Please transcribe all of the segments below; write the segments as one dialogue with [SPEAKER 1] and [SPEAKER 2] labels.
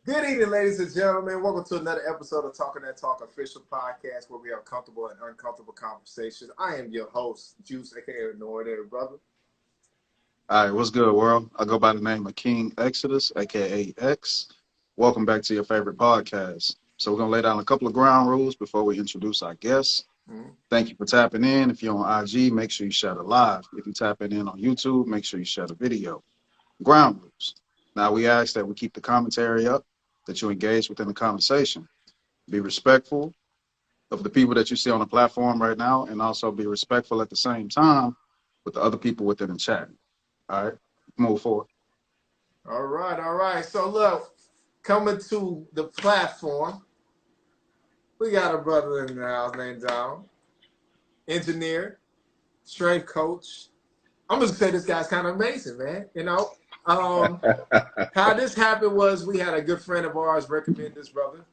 [SPEAKER 1] Good evening, ladies and gentlemen. Welcome to another episode of Talking That Talk official podcast where we have comfortable and uncomfortable conversations. I am your host, Juice, aka No Ordinary Brother.
[SPEAKER 2] All right, what's good, world? I go by the name of King Exodus, aka X. Welcome back to your favorite podcast. So we're gonna lay down a couple of ground rules before we introduce our guests.
[SPEAKER 1] Mhm.
[SPEAKER 2] Thank you for tapping in. If you're on IG, make sure you share the live. If you're tapping in on YouTube, make sure you share the video. Ground rules. Now we ask that we keep the commentary up, that you engage within the conversation. Be respectful of the people that you see on the platform right now, and also be respectful at the same time with the other people within the chat. All right, move forward.
[SPEAKER 1] All right, all right. So look, coming to the platform, we got a brother in the house named Dom, engineer, strength coach. I'm just gonna say this guy's kind of amazing, man. How this happened was we had a good friend of ours recommend this brother.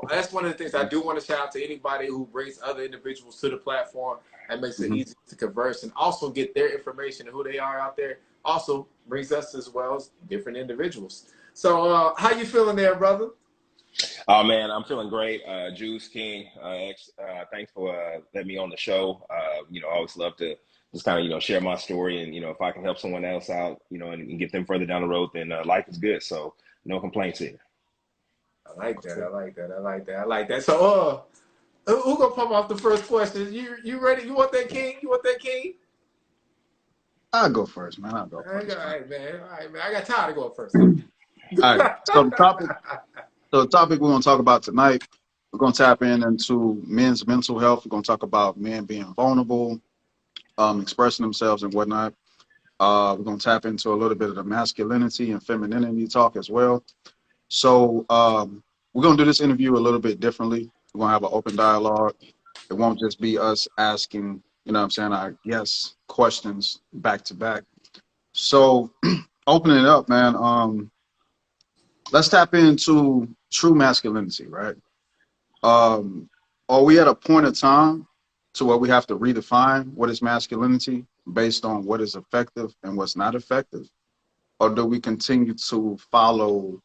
[SPEAKER 1] That's one of the things I do want to shout out to anybody who brings other individuals to the platform and makes it
[SPEAKER 2] Mhm.
[SPEAKER 1] easy to converse and also get their information and who they are out there. Also brings us as well as different individuals. So how you feeling there, brother?
[SPEAKER 3] Oh man, I'm feeling great. Juice King, X, thanks for letting me on the show. I always love to just kind of share my story, and if I can help someone else out, and get them further down the road, then life is good. So no complaints here.
[SPEAKER 1] I like that. I like that. I like that. I like that. So who gonna pop off the first question? You ready? You want that king? You want that king?
[SPEAKER 2] I'll go first, man. I'll
[SPEAKER 1] All
[SPEAKER 2] go
[SPEAKER 1] right,
[SPEAKER 2] first,
[SPEAKER 1] all
[SPEAKER 2] man.
[SPEAKER 1] right, man. All right, man. I got tired of going first.
[SPEAKER 2] All right. So the topic we're gonna talk about tonight, we're gonna tap into men's mental health. We're gonna talk about men being vulnerable, expressing themselves and whatnot. We're gonna tap into a little bit of the masculinity and femininity talk as well. So we're gonna do this interview a little bit differently. We're gonna have an open dialogue. It won't just be us asking, our guests questions back to back. So opening it up, man. Let's tap into true masculinity, right? Um, are we at a point of time to where we have to redefine what is masculinity based on what is effective and what's not effective? Or do we continue to follow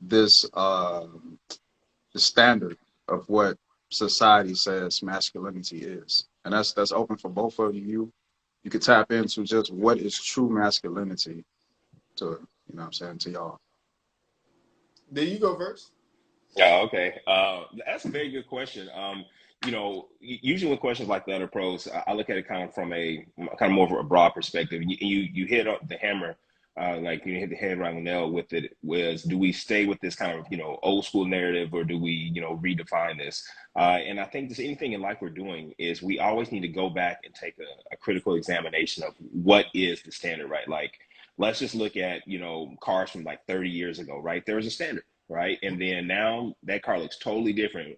[SPEAKER 2] this the standard of what society says masculinity is? And that's open for both of you. You could tap into just what is true masculinity to, to y'all.
[SPEAKER 1] There you go first.
[SPEAKER 3] Oh, okay. That's a very good question. Usually when questions like that are posed, I look at it kind of from a kind of more of a broad perspective. You hit up the hammer, like you hit the head right on the nail with it. Was do we stay with this kind of old school narrative, or do we redefine this? And I think just anything in life we're doing is we always need to go back and take a critical examination of what is the standard, right? Like let's just look at cars from like 30 years ago, right? There was a standard, right? And then now that car looks totally different.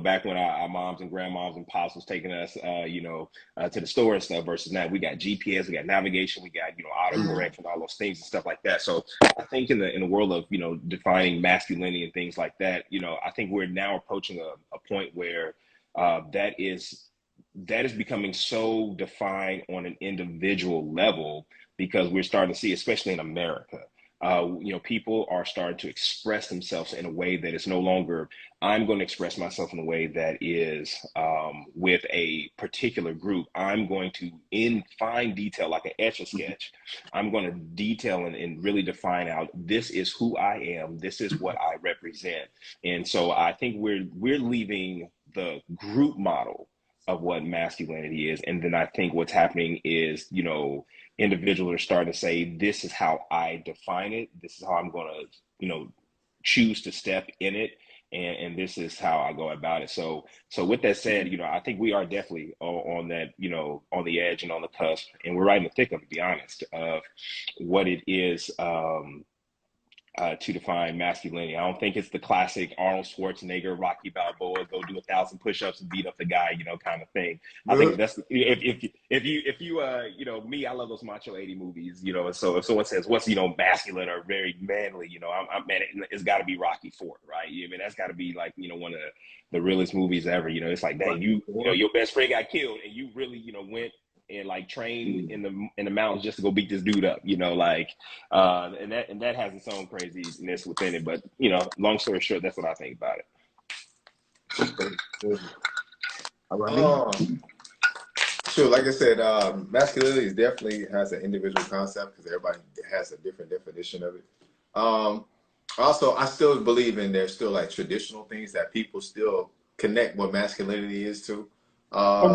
[SPEAKER 3] Back when our moms and grandmoms and pops was taking us, to the store and stuff versus now we got GPS, we got navigation, we got,
[SPEAKER 1] Mhm.
[SPEAKER 3] autocorrect and all those things and stuff like that. So I think in the world of, defining masculinity and things like that, I think we're now approaching a point where that is becoming so defined on an individual level because we're starting to see, especially in America, people are starting to express themselves in a way that is no longer, I'm going to express myself in a way that is with a particular group. I'm going to, in fine detail, like an etch a sketch, I'm going to detail and really define out this is who I am, this is what I represent. And so I think we're leaving the group model of what masculinity is. And then I think what's happening is, individuals are starting to say, this is how I define it. This is how I'm going to, choose to step in it. And this is how I go about it. So with that said, I think we are definitely on that, on the edge and on the cusp, and we're right in the thick of it, to be honest, of what it is, to define masculinity. I don't think it's the classic Arnold Schwarzenegger, Rocky Balboa, go do 1,000 push-ups and beat up the guy, kind of thing. I think that's me, I love those Macho 80 movies, and so if someone says what's masculine or very manly, I'm man, it's got to be Rocky Fort, right? I mean, that's got to be like one of the realest movies ever. It's like, dang,
[SPEAKER 1] Lucky
[SPEAKER 3] you
[SPEAKER 1] for
[SPEAKER 3] your best friend got killed and you really went and like train in the mountains just to go beat this dude up, you know, like and that has its own craziness within it. But you know, long story short, that's what I think about it.
[SPEAKER 2] All right.
[SPEAKER 1] Sure, like I said, masculinity definitely has an individual concept because everybody has a different definition of it. Also, I still believe in there's still like traditional things that people still connect what masculinity is to. Uh,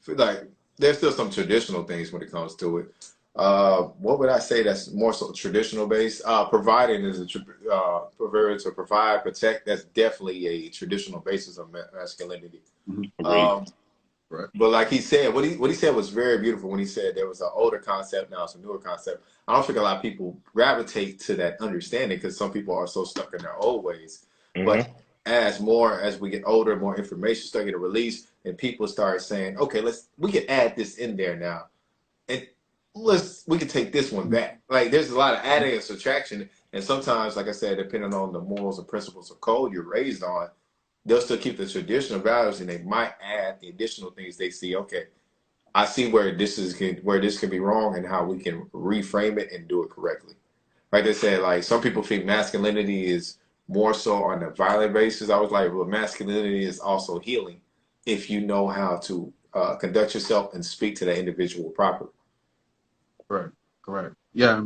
[SPEAKER 2] Agree.
[SPEAKER 1] like there's still some traditional things when it comes to it. What would I say that's more so traditional based? Providing is provide to provide, protect. That's definitely a traditional basis of masculinity.
[SPEAKER 3] Agreed.
[SPEAKER 1] Um,
[SPEAKER 2] Right.
[SPEAKER 1] but like he said, what he said was very beautiful when he said there was an older concept, now it's a newer concept. I don't think a lot of people gravitate to that understanding because some people are so stuck in their old ways. But as we get older, more information start getting released, and people start saying, okay, we can add this in there now, and we can take this one back. Like there's a lot of adding and subtraction, and sometimes, like I said, depending on the morals and principles of code you're raised on, they'll still keep the traditional values and they might add the additional things they see. Okay, I see where this can be wrong and how we can reframe it and do it correctly. Like they said, like some people think masculinity is more so on a violent basis. I was like, well, masculinity is also healing if you know how to conduct yourself and speak to that individual properly.
[SPEAKER 2] Correct. Correct. Yeah.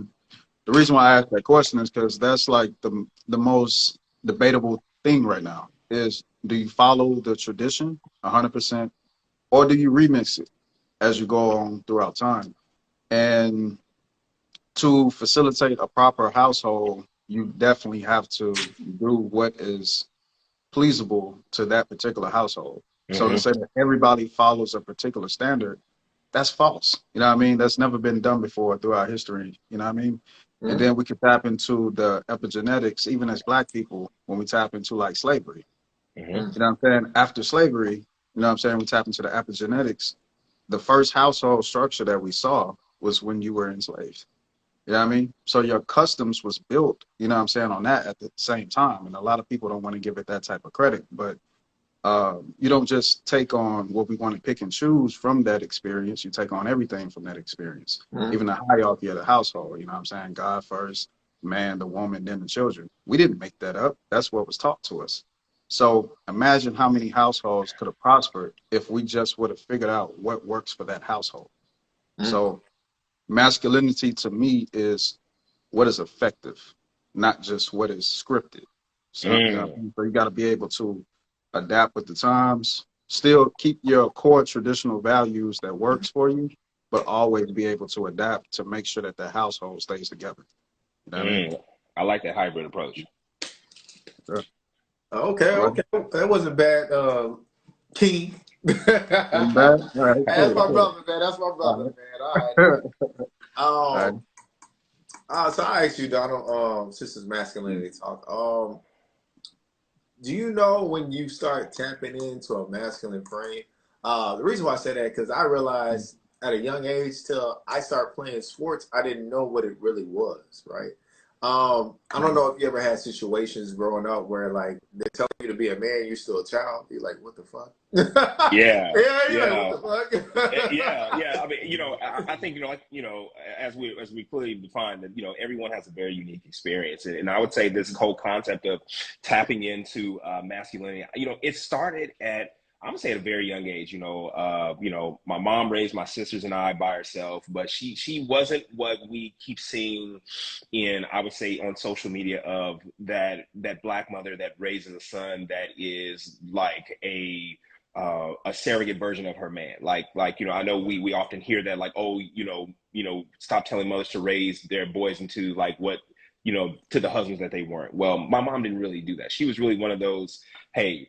[SPEAKER 2] The reason why I asked that question is because that's like the most debatable thing right now is, do you follow the tradition 100% or do you remix it as you go on throughout time? And to facilitate a proper household, you definitely have to do what is pleasable to that particular household. So to say that everybody follows a particular standard, that's false. You know what I mean? That's never been done before throughout history. You know what I mean? And then we can tap into the epigenetics, even as Black people, when we tap into like slavery. You know what I'm saying? After slavery, you know what I'm saying? We tap into the epigenetics. The first household structure that we saw was when you were enslaved. You know what I mean? So your customs was built, you know what I'm saying, on that at the same time. And a lot of people don't want to give it that type of credit, but you don't just take on what we want to pick and choose from that experience. You take on everything from that experience, even the hierarchy of the household. You know what I'm saying? God first, man, the woman, then the children. We didn't make that up. That's what was taught to us. So imagine how many households could have prospered if we just would have figured out what works for that household. So masculinity to me is what is effective, not just what is scripted. So, so you got to be able to adapt with the times, still keep your core traditional values that works for you, but always be able to adapt to make sure that the household stays together. You know what I mean?
[SPEAKER 3] I like that hybrid approach.
[SPEAKER 2] Sure.
[SPEAKER 1] Okay,
[SPEAKER 2] Right.
[SPEAKER 1] okay, that wasn't bad, King.
[SPEAKER 2] Ain't bad? All right,
[SPEAKER 1] That's
[SPEAKER 2] cool,
[SPEAKER 1] my
[SPEAKER 2] cool.
[SPEAKER 1] brother, man. That's my brother,
[SPEAKER 2] All
[SPEAKER 1] man. All right.
[SPEAKER 2] right. All right.
[SPEAKER 1] So I asked you, Donald, since it's masculinity talk, do you know when you start tapping into a masculine frame? The reason why I say that because I realized at a young age till I start playing sports, I didn't know what it really was, right? I don't know if you ever had situations growing up where like they're telling you to be a man, you're still a child. You're like, what the fuck?
[SPEAKER 3] Yeah,
[SPEAKER 1] Yeah, you're like,
[SPEAKER 3] yeah.
[SPEAKER 1] what the fuck?
[SPEAKER 3] Yeah. I mean, you know, I think, you know, like, you know, as we clearly define that, you know, everyone has a very unique experience, and I would say this whole concept of tapping into masculinity, you know, it started at, I'm gonna say, at a very young age. You know, my mom raised my sisters and I by herself, but she wasn't what we keep seeing in, I would say, on social media, of that Black mother that raises a son that is like a surrogate version of her man. Like, you know, I know we often hear that, like, oh, you know, stop telling mothers to raise their boys into like what, you know, to the husbands that they weren't. Well, my mom didn't really do that. She was really one of those, hey,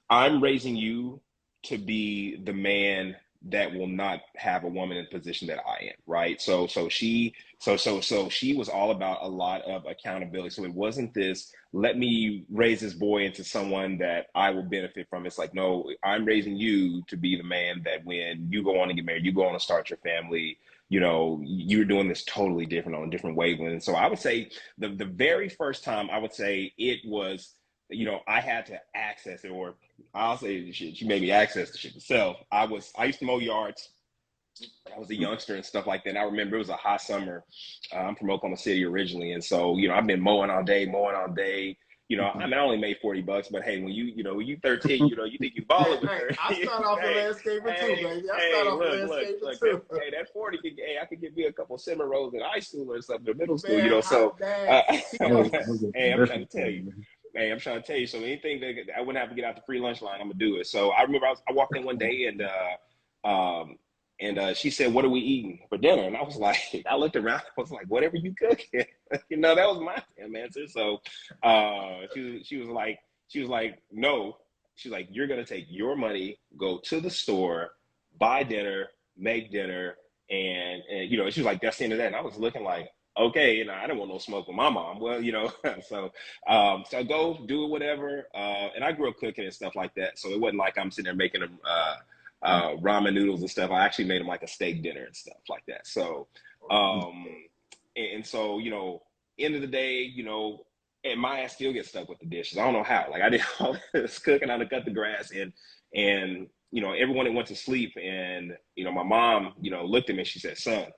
[SPEAKER 3] I'm raising you to be the man that will not have a woman in the position that I am, right? So she was all about a lot of accountability. So it wasn't this, let me raise this boy into someone that I will benefit from. It's like, no, I'm raising you to be the man that when you go on to get married, you go on to start your family, you know, you're doing this totally different, on a different wavelength. So I would say the very first time, I would say it was, you know, I had to access it, or I'll say shit, she made me access the shit myself. I used to mow yards. I was a youngster and stuff like that. And I remember it was a hot summer. I'm from Oklahoma City originally, and so I've been mowing all day, mowing all day. I
[SPEAKER 2] Mhm.
[SPEAKER 3] mean, I only made $40, but hey, when when you 13, you think you balling with
[SPEAKER 1] Hey,
[SPEAKER 3] 30.
[SPEAKER 1] I start off in
[SPEAKER 3] hey,
[SPEAKER 1] landscaping too,
[SPEAKER 3] hey,
[SPEAKER 1] baby. I start
[SPEAKER 3] hey,
[SPEAKER 1] off in landscaping
[SPEAKER 3] look,
[SPEAKER 1] too.
[SPEAKER 3] that 40 could, hey, I could get me a couple cinnamon rolls in high school or something, or middle school,
[SPEAKER 1] Man, hot
[SPEAKER 3] so,
[SPEAKER 1] dang.
[SPEAKER 3] uh,
[SPEAKER 1] See, I
[SPEAKER 2] Those,
[SPEAKER 1] used to.
[SPEAKER 2] those are
[SPEAKER 3] hey, I'm trying
[SPEAKER 2] different
[SPEAKER 3] to tell
[SPEAKER 2] things,
[SPEAKER 3] you.
[SPEAKER 2] man.
[SPEAKER 3] Hey, I'm trying to tell you. So anything that I wouldn't have to get out the free lunch line, I'm gonna do it. So I remember I walked in one day um, and she said, "What are we eating for dinner?" And I was like, I looked around, I was like, "Whatever you cooking." That was my damn answer. So she was like, "No." She's like, "You're gonna take your money, go to the store, buy dinner, make dinner, and she was like, that's the end of that." And I was looking like, okay, I didn't want no smoke with my mom. Well, so so go do it, whatever. And I grew up cooking and stuff like that, so it wasn't like I'm sitting there making them ramen noodles and stuff. I actually made them like a steak dinner and stuff like that. So, and so end of the day, and my ass still gets stuck with the dishes. I don't know how. Like I did all this cooking, I cut the grass, and everyone that went to sleep, and my mom, looked at me. She said, "Son,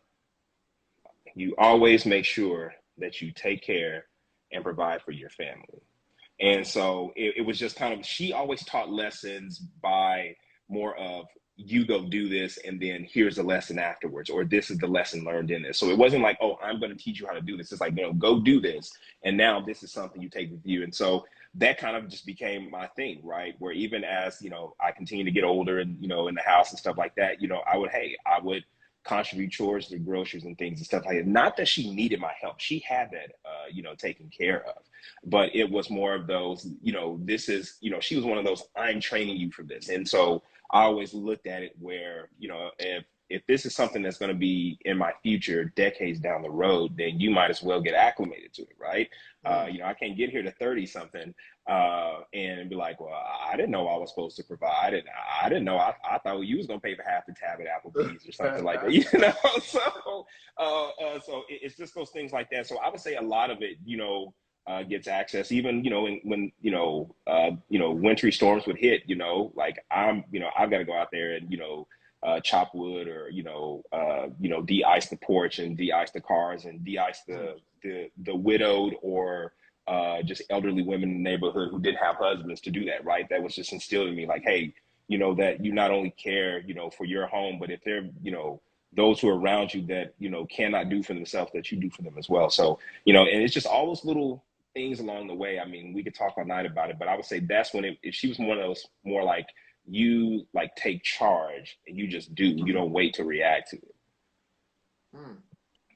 [SPEAKER 3] you always make sure that you take care and provide for your family." And so it was just kind of, she always taught lessons by more of, you go do this, and then here's the lesson afterwards, or this is the lesson learned in this. So it wasn't like, oh, I'm going to teach you how to do this. It's like, go do this. And now this is something you take with you. And so that kind of just became my thing, right? Where even as, I continue to get older and, in the house and stuff like that, I would contribute chores to groceries and things and stuff like that. Not that she needed my help. She had that, taken care of. But it was more of those, this is, she was one of those, I'm training you for this. And so I always looked at it where, if this is something that's going to be in my future decades down the road, then you might as well get acclimated to it, right? I can't get here to 30 something and be like, well, I didn't know I was supposed to provide, and I didn't know. I thought you was going to pay for half the tab at Applebee's or something like that, So it's just those things like that. So I would say a lot of it, gets access, even when wintry storms would hit, like I've got to go out there and chop wood, or de-ice the porch and de-ice the cars and de-ice the widowed, or just elderly women in the neighborhood who didn't have husbands, to do that, right? That was just instilled in me, like, hey, that you not only care for your home, but if they're those who are around you that cannot do for themselves, that you do for them as well. So and it's just all those little things along the way. I mean, we could talk all night about it, but I would say that's when if she was one of those more like, you like take charge and you just do, you don't wait to react to it.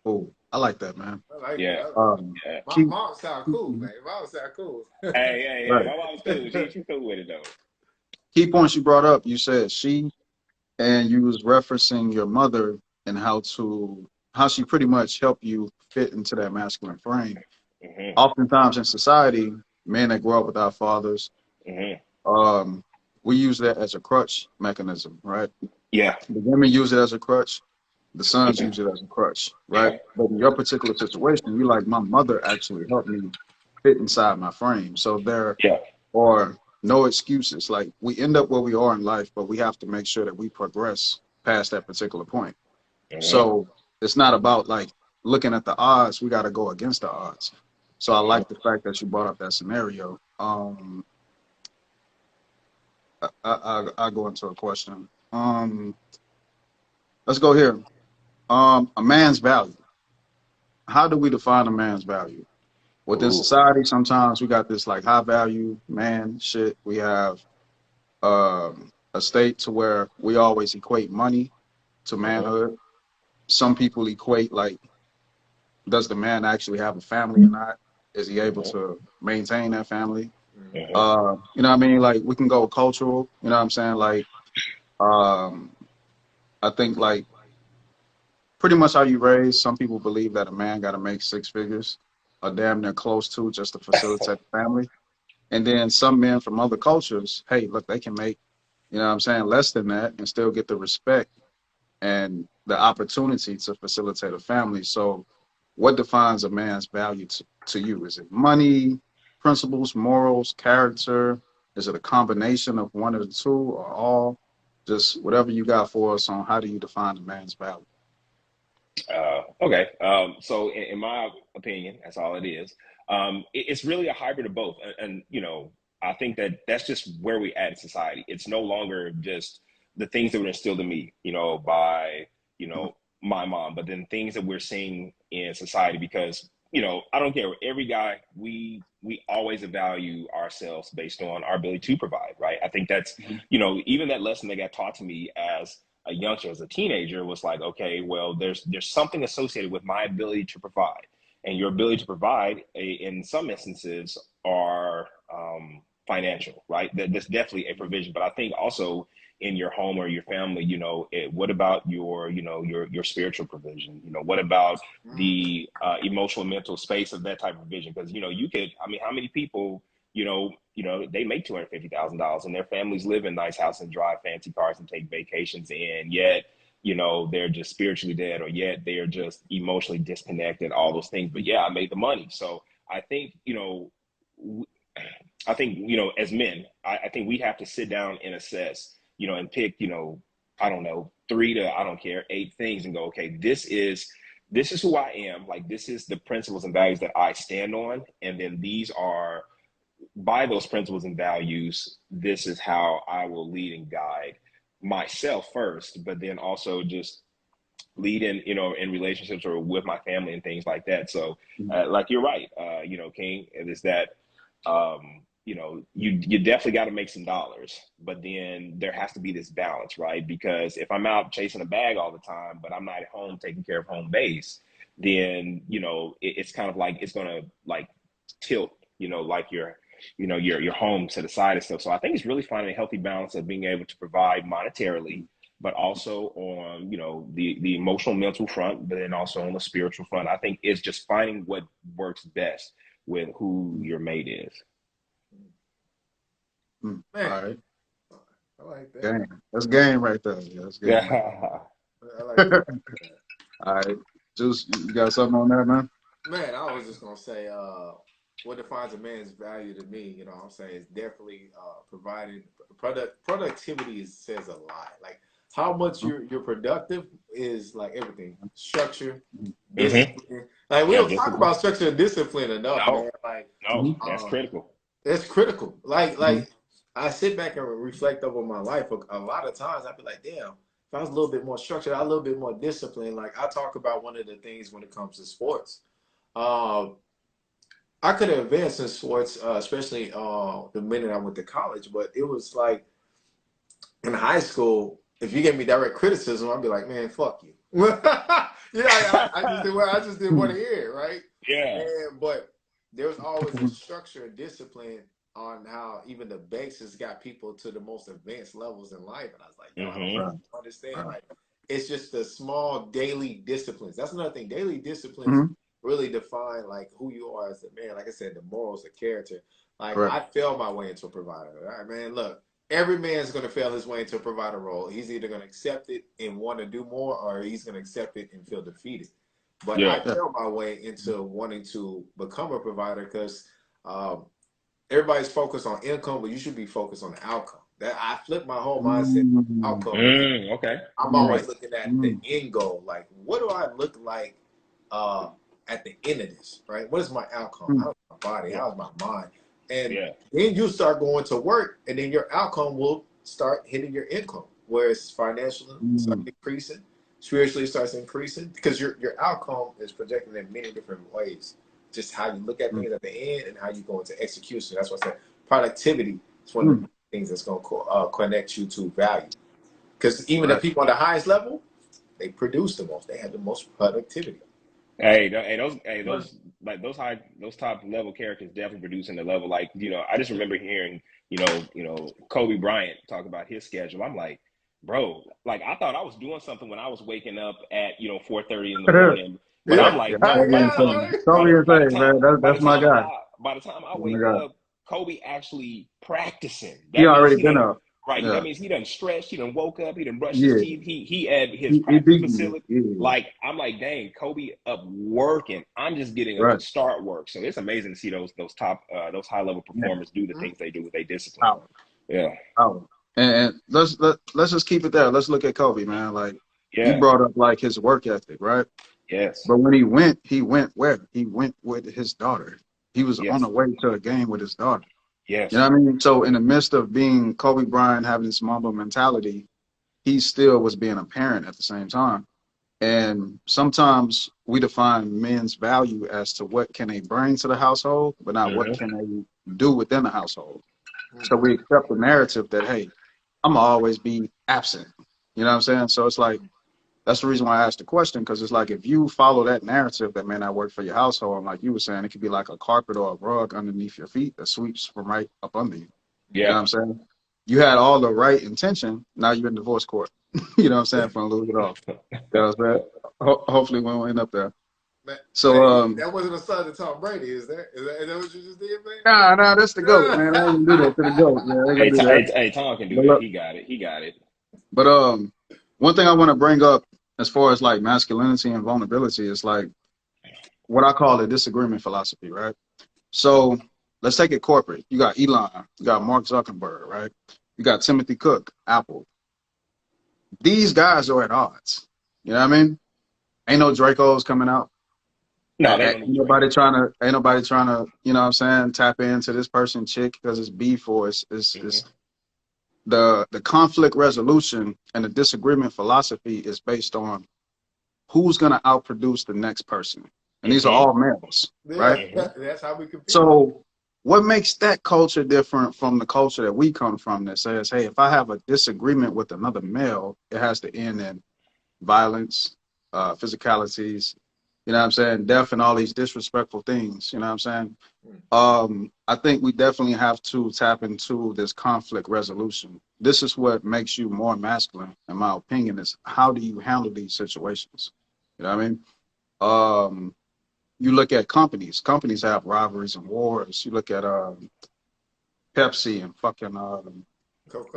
[SPEAKER 2] Oh, I like that, man.
[SPEAKER 1] I like
[SPEAKER 3] Yeah.
[SPEAKER 1] that.
[SPEAKER 3] Yeah.
[SPEAKER 1] My
[SPEAKER 2] Keep,
[SPEAKER 1] mom sound cool, man. Mom sound cool.
[SPEAKER 3] Hey,
[SPEAKER 2] right.
[SPEAKER 3] my mom's cool. She's cool with it though.
[SPEAKER 2] Key points you brought up. You said she, and you was referencing your mother and how she pretty much helped you fit into that masculine frame.
[SPEAKER 3] Mm-hmm.
[SPEAKER 2] Oftentimes in society, men that grow up without fathers,
[SPEAKER 3] Mm-hmm.
[SPEAKER 2] we use that as a crutch mechanism, right?
[SPEAKER 3] Yeah.
[SPEAKER 2] The women use it as a crutch. The sons use it as a crutch,
[SPEAKER 3] Yeah.
[SPEAKER 2] right? But in your particular situation, you like, my mother actually helped me fit inside my frame. So there
[SPEAKER 3] Yeah.
[SPEAKER 2] are no excuses. Like, we end up where we are in life, but we have to make sure that we progress past that particular point.
[SPEAKER 3] Mm-hmm.
[SPEAKER 2] So it's not about like looking at the odds. We got to go against the odds. So I
[SPEAKER 3] Mm-hmm.
[SPEAKER 2] like the fact that you brought up that scenario. I go into a question. Let's go here. A man's value. How do we define a man's value? Within
[SPEAKER 3] Ooh.
[SPEAKER 2] society, sometimes we got this like high value man shit. We have a state to where we always equate money to
[SPEAKER 3] Mm-hmm.
[SPEAKER 2] manhood. Some people equate like, does the man actually have a family or not? Is he able
[SPEAKER 3] Mm-hmm.
[SPEAKER 2] to maintain that family?
[SPEAKER 3] Mm-hmm.
[SPEAKER 2] You know what I mean? Like, we can go cultural, you know what I'm saying? Like, um, I think like pretty much how you raise, some people believe that a man got to make six figures or damn near close to, just to facilitate the family. And then some men from other cultures, hey, look, they can make, you know what I'm saying, less than that and still get the respect and the opportunity to facilitate a family. So what defines a man's value to you? Is it money, principles, morals, character? Is it a combination of one of the two or all? just whatever you got for us on how do you define a man's value.
[SPEAKER 3] Okay. So in my opinion, that's all it is. It's really a hybrid of both. And, you know, I think that that's just where we at in society. It's no longer just the things that were instilled in me, you know, by, you know, my mom, but then things that we're seeing in society because, you know, I don't care. Every guy, we always value ourselves based on our ability to provide, right? I think that's, you know, even that lesson that got taught to me as a youngster, as a teenager, was like, okay, well, there's something associated with my ability to provide, and your ability to provide, in some instances, are financial, right? That's definitely a provision, but I think also in your home or your family, you know, what about your, you know, your spiritual provision? You know, what about the emotional, mental space of that type of vision? Because you know, you could, I mean, how many people, you know, they make $250,000 and their families live in nice houses and drive fancy cars and take vacations, and yet, you know, they're just spiritually dead, or yet they are just emotionally disconnected, all those things. But yeah, I made the money. So I think, you know, I think, you know, as men, I think we have to sit down and assess, you know, and pick, you know, I don't know, 3 to, I don't care, 8 things and go, okay, this is who I am. Like, this is the principles and values that I stand on. And then these are, by those principles and values, this is how I will lead and guide myself first, but then also just lead in, you know, in relationships or with my family and things like that. So, like, you're right, you know, King, it is that, you know, you definitely got to make some dollars, but then there has to be this balance, right? Because if I'm out chasing a bag all the time, but I'm not at home taking care of home base, then, you know, it's kind of like, it's going to like tilt, you know, like you know, your home to the side and stuff. So I think it's really finding a healthy balance of being able to provide monetarily, but also on, you know, the emotional, mental front, but then also on the spiritual front. I think it's just finding what works best with who your mate is.
[SPEAKER 2] All
[SPEAKER 1] Man,
[SPEAKER 2] right.
[SPEAKER 1] I like that.
[SPEAKER 2] Game. That's game right there. Yeah, that's game right
[SPEAKER 3] Yeah.
[SPEAKER 1] I like that.
[SPEAKER 2] All right. Juice, you got something on that, man?
[SPEAKER 1] Man, I was just gonna say, what defines a man's value to me, you know what I'm saying, is definitely providing productivity says a lot. Like how much you're productive is like everything. Structure,
[SPEAKER 3] Hmm.
[SPEAKER 1] discipline. Like we
[SPEAKER 3] Yeah,
[SPEAKER 1] don't talk
[SPEAKER 3] discipline.
[SPEAKER 1] about structure and discipline enough,
[SPEAKER 3] No,
[SPEAKER 1] man. Like
[SPEAKER 3] no, that's
[SPEAKER 1] um
[SPEAKER 3] critical.
[SPEAKER 1] it's critical. Like
[SPEAKER 2] Mm-hmm.
[SPEAKER 1] I sit back and reflect over my life. A lot of times I'd be like, damn, if I was a little bit more structured, a little bit more disciplined. Like I talk about one of the things when it comes to sports. Um, I could have advanced in sports, especially the minute I went to college. But it was like in high school, if you gave me direct criticism, I'd be like, man, fuck you. Yeah, I just didn't want to hear it, right?
[SPEAKER 3] Yeah.
[SPEAKER 1] And but there was always a structure and discipline on how even the basics got people to the most advanced levels in life. And I was like, yo, I don't
[SPEAKER 3] Hmm.
[SPEAKER 2] Right.
[SPEAKER 1] understand.
[SPEAKER 2] Right.
[SPEAKER 1] Like, it's just the small daily disciplines. That's another thing. Daily disciplines
[SPEAKER 2] Mm-hmm.
[SPEAKER 1] really define like who you are as a man. Like I said, the morals, the character. Like
[SPEAKER 2] Correct.
[SPEAKER 1] I fell my way into a provider. All right, man. Look, every man's going to fail his way into a provider role. He's either going to accept it and want to do more, or he's going to accept it and feel defeated. But I
[SPEAKER 3] Yeah.
[SPEAKER 2] Yeah.
[SPEAKER 1] fell my way into wanting to become a provider because um, everybody's focused on income, but you should be focused on the outcome. That I flipped my whole mindset
[SPEAKER 2] Mm-hmm.
[SPEAKER 1] outcome because
[SPEAKER 3] Okay.
[SPEAKER 1] I'm
[SPEAKER 3] All
[SPEAKER 1] always
[SPEAKER 3] right.
[SPEAKER 1] looking at the
[SPEAKER 2] Mm-hmm.
[SPEAKER 1] end goal. Like, what do I look like uh, at the end of this? Right? What is my outcome? How's my body?
[SPEAKER 3] Yeah.
[SPEAKER 1] How's my mind? And
[SPEAKER 3] Yeah.
[SPEAKER 1] then you start going to work, and then your outcome will start hitting your income, where it's financially start
[SPEAKER 2] Mm-hmm.
[SPEAKER 1] increasing, spiritually starts increasing, because your outcome is projected in many different ways. Just how you look at things at the end and how you go into execution. That's what I said. Productivity is one of
[SPEAKER 2] Mm-hmm.
[SPEAKER 1] the things that's going to connect you to value. Because even the
[SPEAKER 2] Right.
[SPEAKER 1] people on the highest level, they produce the most. They have the most productivity.
[SPEAKER 3] Hey,
[SPEAKER 2] Right.
[SPEAKER 3] like those top level characters definitely producing the level. Like, you know, I just remember hearing, you know, Kobe Bryant talk about his schedule. I'm like, bro, like I thought I was doing something when I was waking up at, you know, 4:30 in the morning. But I'm
[SPEAKER 1] Yeah,
[SPEAKER 3] like,
[SPEAKER 2] Kobe
[SPEAKER 3] no,
[SPEAKER 1] yeah,
[SPEAKER 2] insane.
[SPEAKER 1] right.
[SPEAKER 2] Kobe insane, man.
[SPEAKER 3] by the
[SPEAKER 2] That's my
[SPEAKER 3] time
[SPEAKER 2] guy.
[SPEAKER 3] by the time I
[SPEAKER 2] Oh my
[SPEAKER 3] wake
[SPEAKER 2] God.
[SPEAKER 3] up, Kobe actually practicing.
[SPEAKER 2] He
[SPEAKER 3] That means
[SPEAKER 2] already
[SPEAKER 3] he
[SPEAKER 2] been
[SPEAKER 3] done
[SPEAKER 2] up.
[SPEAKER 3] right. That
[SPEAKER 2] Yeah.
[SPEAKER 3] means he done stretched. He done woke up. He done brushed his
[SPEAKER 2] Yeah.
[SPEAKER 3] teeth. He at his
[SPEAKER 2] He
[SPEAKER 3] practice
[SPEAKER 2] beat me.
[SPEAKER 3] facility.
[SPEAKER 2] Yeah.
[SPEAKER 3] Like I'm like, dang, Kobe up working. I'm just getting up to
[SPEAKER 2] Right.
[SPEAKER 3] start work. So it's amazing to see those top those high level
[SPEAKER 2] Yeah.
[SPEAKER 3] performers do the
[SPEAKER 1] Mhm.
[SPEAKER 3] things they do with their discipline.
[SPEAKER 2] Power.
[SPEAKER 3] Yeah.
[SPEAKER 2] Power. And let's just keep it there. Let's look at Kobe, man. Like you
[SPEAKER 3] Yeah.
[SPEAKER 2] brought up like his work ethic, right?
[SPEAKER 3] Yes.
[SPEAKER 2] But when he went where? He went with his daughter. He was on
[SPEAKER 3] Yes.
[SPEAKER 2] the way to a game with his daughter. You know
[SPEAKER 3] Yes.
[SPEAKER 2] what I mean? So in the midst of being Kobe Bryant having this Mamba mentality, he still was being a parent at the same time. And sometimes we define men's value as to what can they bring to the household, but not what
[SPEAKER 3] Hmm.
[SPEAKER 2] can they do within the household. So
[SPEAKER 1] Mm.
[SPEAKER 2] we accept the narrative that, hey, I'm gonna always be absent. You know what I'm saying? So it's like that's the reason why I asked the question, because it's like if you follow that narrative that may not work for your household, and like you were saying, it could be like a carpet or a rug underneath your feet that sweeps from right up under you. You know
[SPEAKER 3] Yeah.
[SPEAKER 2] what I'm saying? You had all the right intention. Now you're in divorce court. You know what I'm saying? For a little bit off. You know what I'm saying? Hopefully we won't end up there.
[SPEAKER 1] Man,
[SPEAKER 2] So
[SPEAKER 1] that wasn't a son to Tom Brady, is that? Is that what you just did,
[SPEAKER 2] nah, that's the goat, man. I ain't gonna do that to the
[SPEAKER 1] man?
[SPEAKER 2] goat, man. I ain't gonna do that.
[SPEAKER 3] Hey, Tom can do
[SPEAKER 2] But
[SPEAKER 3] that.
[SPEAKER 2] look,
[SPEAKER 3] He got it. He got it.
[SPEAKER 2] but one thing I want to bring up as far as like masculinity and vulnerability is like what I call a disagreement philosophy, right? So let's take it corporate. You got Elon, you got Mark Zuckerberg, right? You got Timothy Cook, Apple. These guys are at odds. You know what I mean? Ain't no Dracos coming out.
[SPEAKER 3] No, they don't need Draco.
[SPEAKER 2] Ain't nobody trying to, you know what I'm saying, tap into this person chick because it's beef or it's
[SPEAKER 3] Hmm.
[SPEAKER 2] the conflict resolution and the disagreement philosophy is based on who's gonna outproduce the next person. And these are
[SPEAKER 3] Hmm.
[SPEAKER 2] all males, right?
[SPEAKER 1] Yeah,
[SPEAKER 3] Hmm.
[SPEAKER 1] that's how we compete.
[SPEAKER 2] So what makes that culture different from the culture that we come from that says, hey, if I have a disagreement with another male, it has to end in violence, physicalities, you know what I'm saying, death and all these disrespectful things, you know what I'm saying?
[SPEAKER 1] Mm.
[SPEAKER 2] I think we definitely have to tap into this conflict resolution. This is what makes you more masculine, in my opinion, is how do you handle these situations? You know what I mean? Um, you look at companies. Companies have rivalries and wars. You look at Pepsi and fucking. You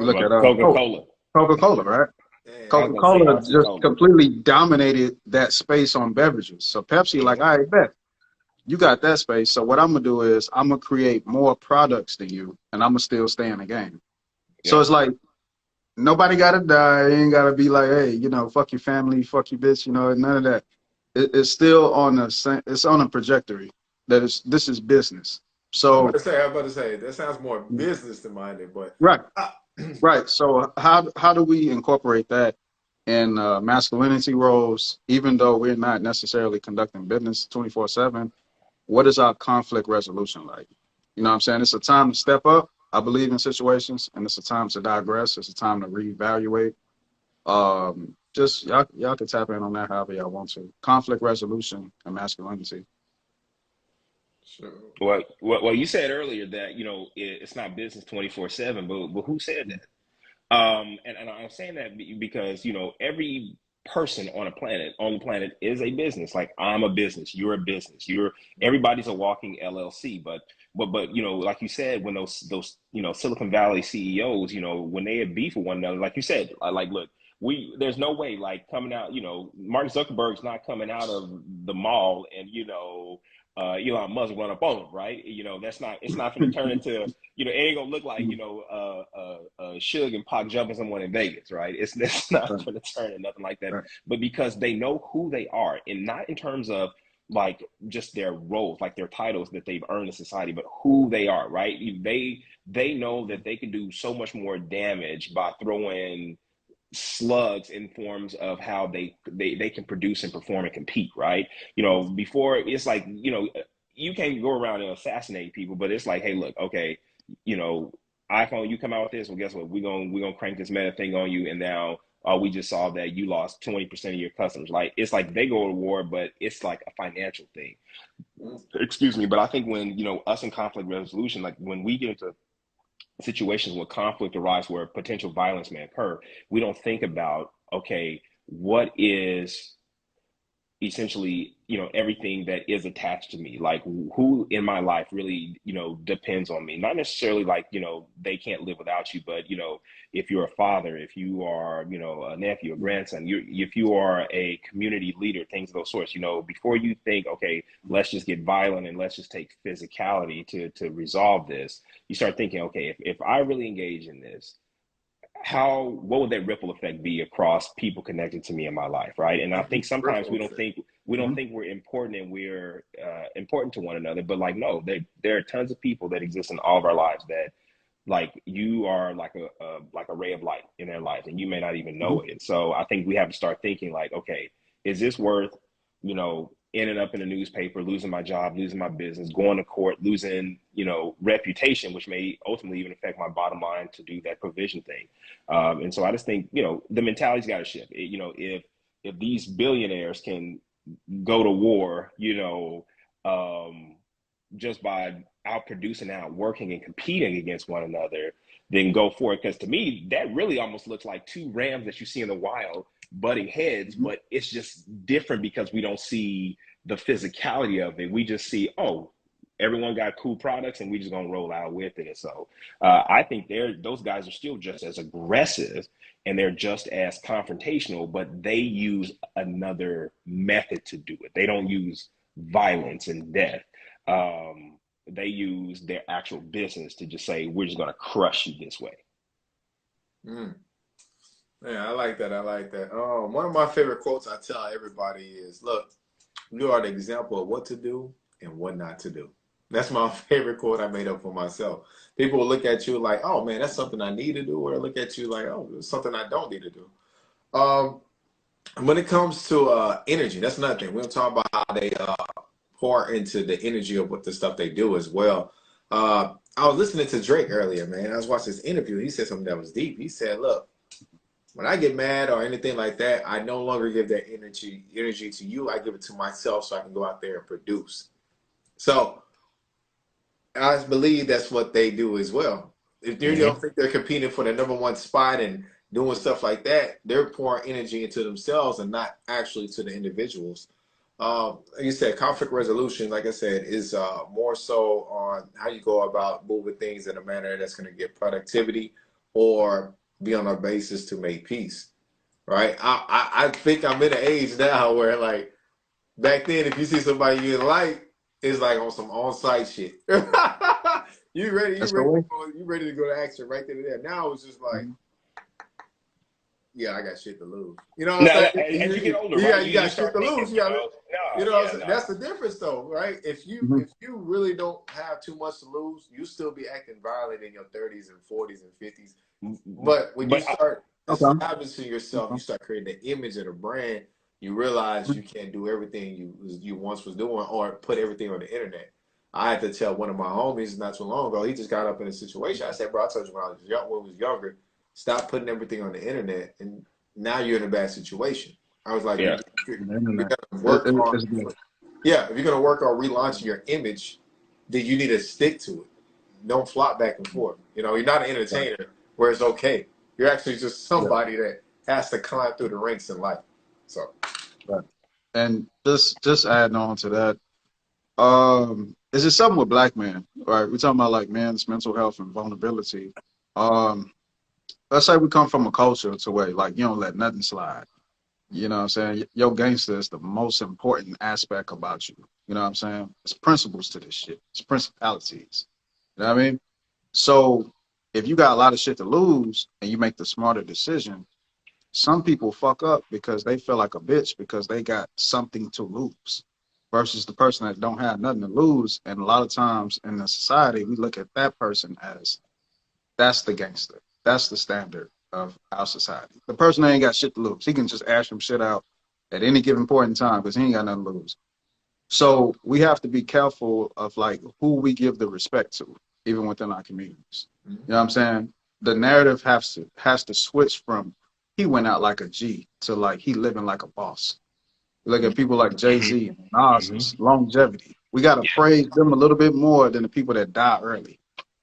[SPEAKER 2] look
[SPEAKER 1] Coca-Cola.
[SPEAKER 2] at
[SPEAKER 3] Coca Cola.
[SPEAKER 2] Coca-Cola, right?
[SPEAKER 3] I was gonna say
[SPEAKER 2] Coca-Cola
[SPEAKER 3] Pepsi
[SPEAKER 2] just
[SPEAKER 3] Cola.
[SPEAKER 2] completely dominated that space on beverages. So Pepsi, like,
[SPEAKER 3] Hmm.
[SPEAKER 2] I bet you got that space. So what I'm gonna do is I'm gonna create more products than you, and I'm gonna still stay in the game. So
[SPEAKER 3] Yeah.
[SPEAKER 2] it's like nobody gotta die. It ain't gotta be like, hey, you know, fuck your family, fuck your bitch. You know, none of that. It's still on the same. It's on a trajectory that is this is business. So
[SPEAKER 1] I'm about to say that sounds more business minded, but
[SPEAKER 2] right,
[SPEAKER 1] uh,
[SPEAKER 2] right. So how do we incorporate that in masculinity roles, even though we're not necessarily conducting business 24/7? What is our conflict resolution like? You know what I'm saying? It's a time to step up. I believe in situations, and it's a time to digress. It's a time to reevaluate. Just y'all can tap in on that however y'all want to. Conflict resolution and masculinity.
[SPEAKER 1] sure.
[SPEAKER 3] Well, you said earlier that it's not business 24/7, but who said that? And I'm saying that because every person on the planet is a business. Like I'm a business, you're a business, everybody's a walking LLC. But like you said, when those Silicon Valley CEOs, when they have beef with one another, like you said, like look, there's no way like coming out, Mark Zuckerberg's not coming out of the mall and Elon Musk run up on him, right? That's not. It's not going to turn into. It ain't gonna look like Suge and Pac jumping someone in Vegas, right? It's not
[SPEAKER 2] Right,
[SPEAKER 3] going to turn into nothing like that.
[SPEAKER 2] right,
[SPEAKER 3] But because they know who they are, and not in terms of like just their roles, like their titles that they've earned in society, but who they are, right? They know that they can do so much more damage by throwing slugs in forms of how they can produce and perform and compete, right? Before it's like, you can't go around and assassinate people, but it's like, hey, look, okay, you know, iPhone, you come out with this, well, guess what? We're gonna crank this meta thing on you, and now we just saw that you lost 20% of your customers. Like it's like they go to war, but it's like a financial thing. Excuse me, but I think when us in conflict resolution, like when we get into situations where conflict arises where potential violence may occur, we don't think about, okay, what is essentially everything that is attached to me, like who in my life really depends on me, not necessarily like they can't live without you, but if you're a father, if you are a nephew, a grandson, if you are a community leader, things of those sorts, before you think, okay, let's just get violent and let's just take physicality to resolve this, you start thinking, okay, if I really engage in this, what would that ripple effect be across people connected to me in my life, right? And I think sometimes we don't think we're important, and we're important to one another, but like, no, there are tons of people that exist in all of our lives that, like, you are like a ray of light in their life, and you may not even know it. So I think we have to start thinking like, okay, is this worth, ending up in the newspaper, losing my job, losing my business, going to court, losing, reputation, which may ultimately even affect my bottom line to do that provision thing. And so I just think, the mentality's got to shift. If these billionaires can go to war, just by outproducing, outworking, and competing against one another, then go for it. Because to me, that really almost looks like two rams that you see in the wild butting heads, but it's just different because we don't see the physicality of it. We just see, oh, everyone got cool products and we just gonna roll out with it. And so I think those guys are still just as aggressive and they're just as confrontational, but they use another method to do it. They don't use violence and death. They use their actual business to just say, we're just gonna crush you this way.
[SPEAKER 1] Yeah, I like that. I like that. One of my favorite quotes I tell everybody is, look, you are the example of what to do and what not to do. That's my favorite quote I made up for myself. People will look at you like, oh man, that's something I need to do, or look at you like, oh, it's something I don't need to do. When it comes to energy, that's another thing. We'll talk about how they pour into the energy of what the stuff they do as well. I was listening to Drake earlier, man. I was watching this interview. He said something that was deep. He said, look, when I get mad or anything like that, I no longer give that energy to you. I give it to myself so I can go out there and produce. So I believe that's what they do as well. If you don't think they're competing for the #1 spot and doing stuff like that, they're pouring energy into themselves and not actually to the individuals. Like you said, conflict resolution, like I said, is more so on how you go about moving things in a manner that's going to get productivity or be on a basis to make peace, right? I think I'm in an age now where, like, back then, if you see somebody you didn't like, it's like on some on-site shit. You ready to go to action right there. Now it's just like, yeah, I got shit to lose. You know what I'm saying?
[SPEAKER 3] As you get older,
[SPEAKER 1] yeah,
[SPEAKER 3] right?
[SPEAKER 1] you got shit to lose. That's the difference, though, right? If you really don't have too much to lose, you still be acting violent in your 30s and 40s and 50s. But when you start establishing yourself, you start creating the image of the brand. You realize you can't do everything you once was doing or put everything on the internet. I had to tell one of my homies not too long ago. He just got up in a situation. I said, bro, I told you when I was younger, stop putting everything on the internet, and now you're in a bad situation. I was like, if you're gonna work on relaunching your image, then you need to stick to it. Don't flop back and forth. You're not an entertainer where it's okay. You're actually just somebody that has to climb through the ranks in life. So,
[SPEAKER 2] and just adding on to that, it's just something with black men, right? We're talking about like men's mental health and vulnerability. Let's say we come from a culture to where like you don't let nothing slide. You know what I'm saying? Your gangster is the most important aspect about you. You know what I'm saying? It's principles to this shit. It's principalities. You know what I mean? So if you got a lot of shit to lose and you make the smarter decision, some people fuck up because they feel like a bitch because they got something to lose versus the person that don't have nothing to lose. And a lot of times in the society, we look at that person as that's the gangster. That's the standard of our society. The person that ain't got shit to lose. He can just ash some shit out at any given point in time because he ain't got nothing to lose. So we have to be careful of like who we give the respect to, even within our communities. You know what I'm saying? The narrative has to switch from he went out like a G to like he living like a boss. Look at people like Jay-Z and Nas, longevity. We got to praise them a little bit more than the people that die early.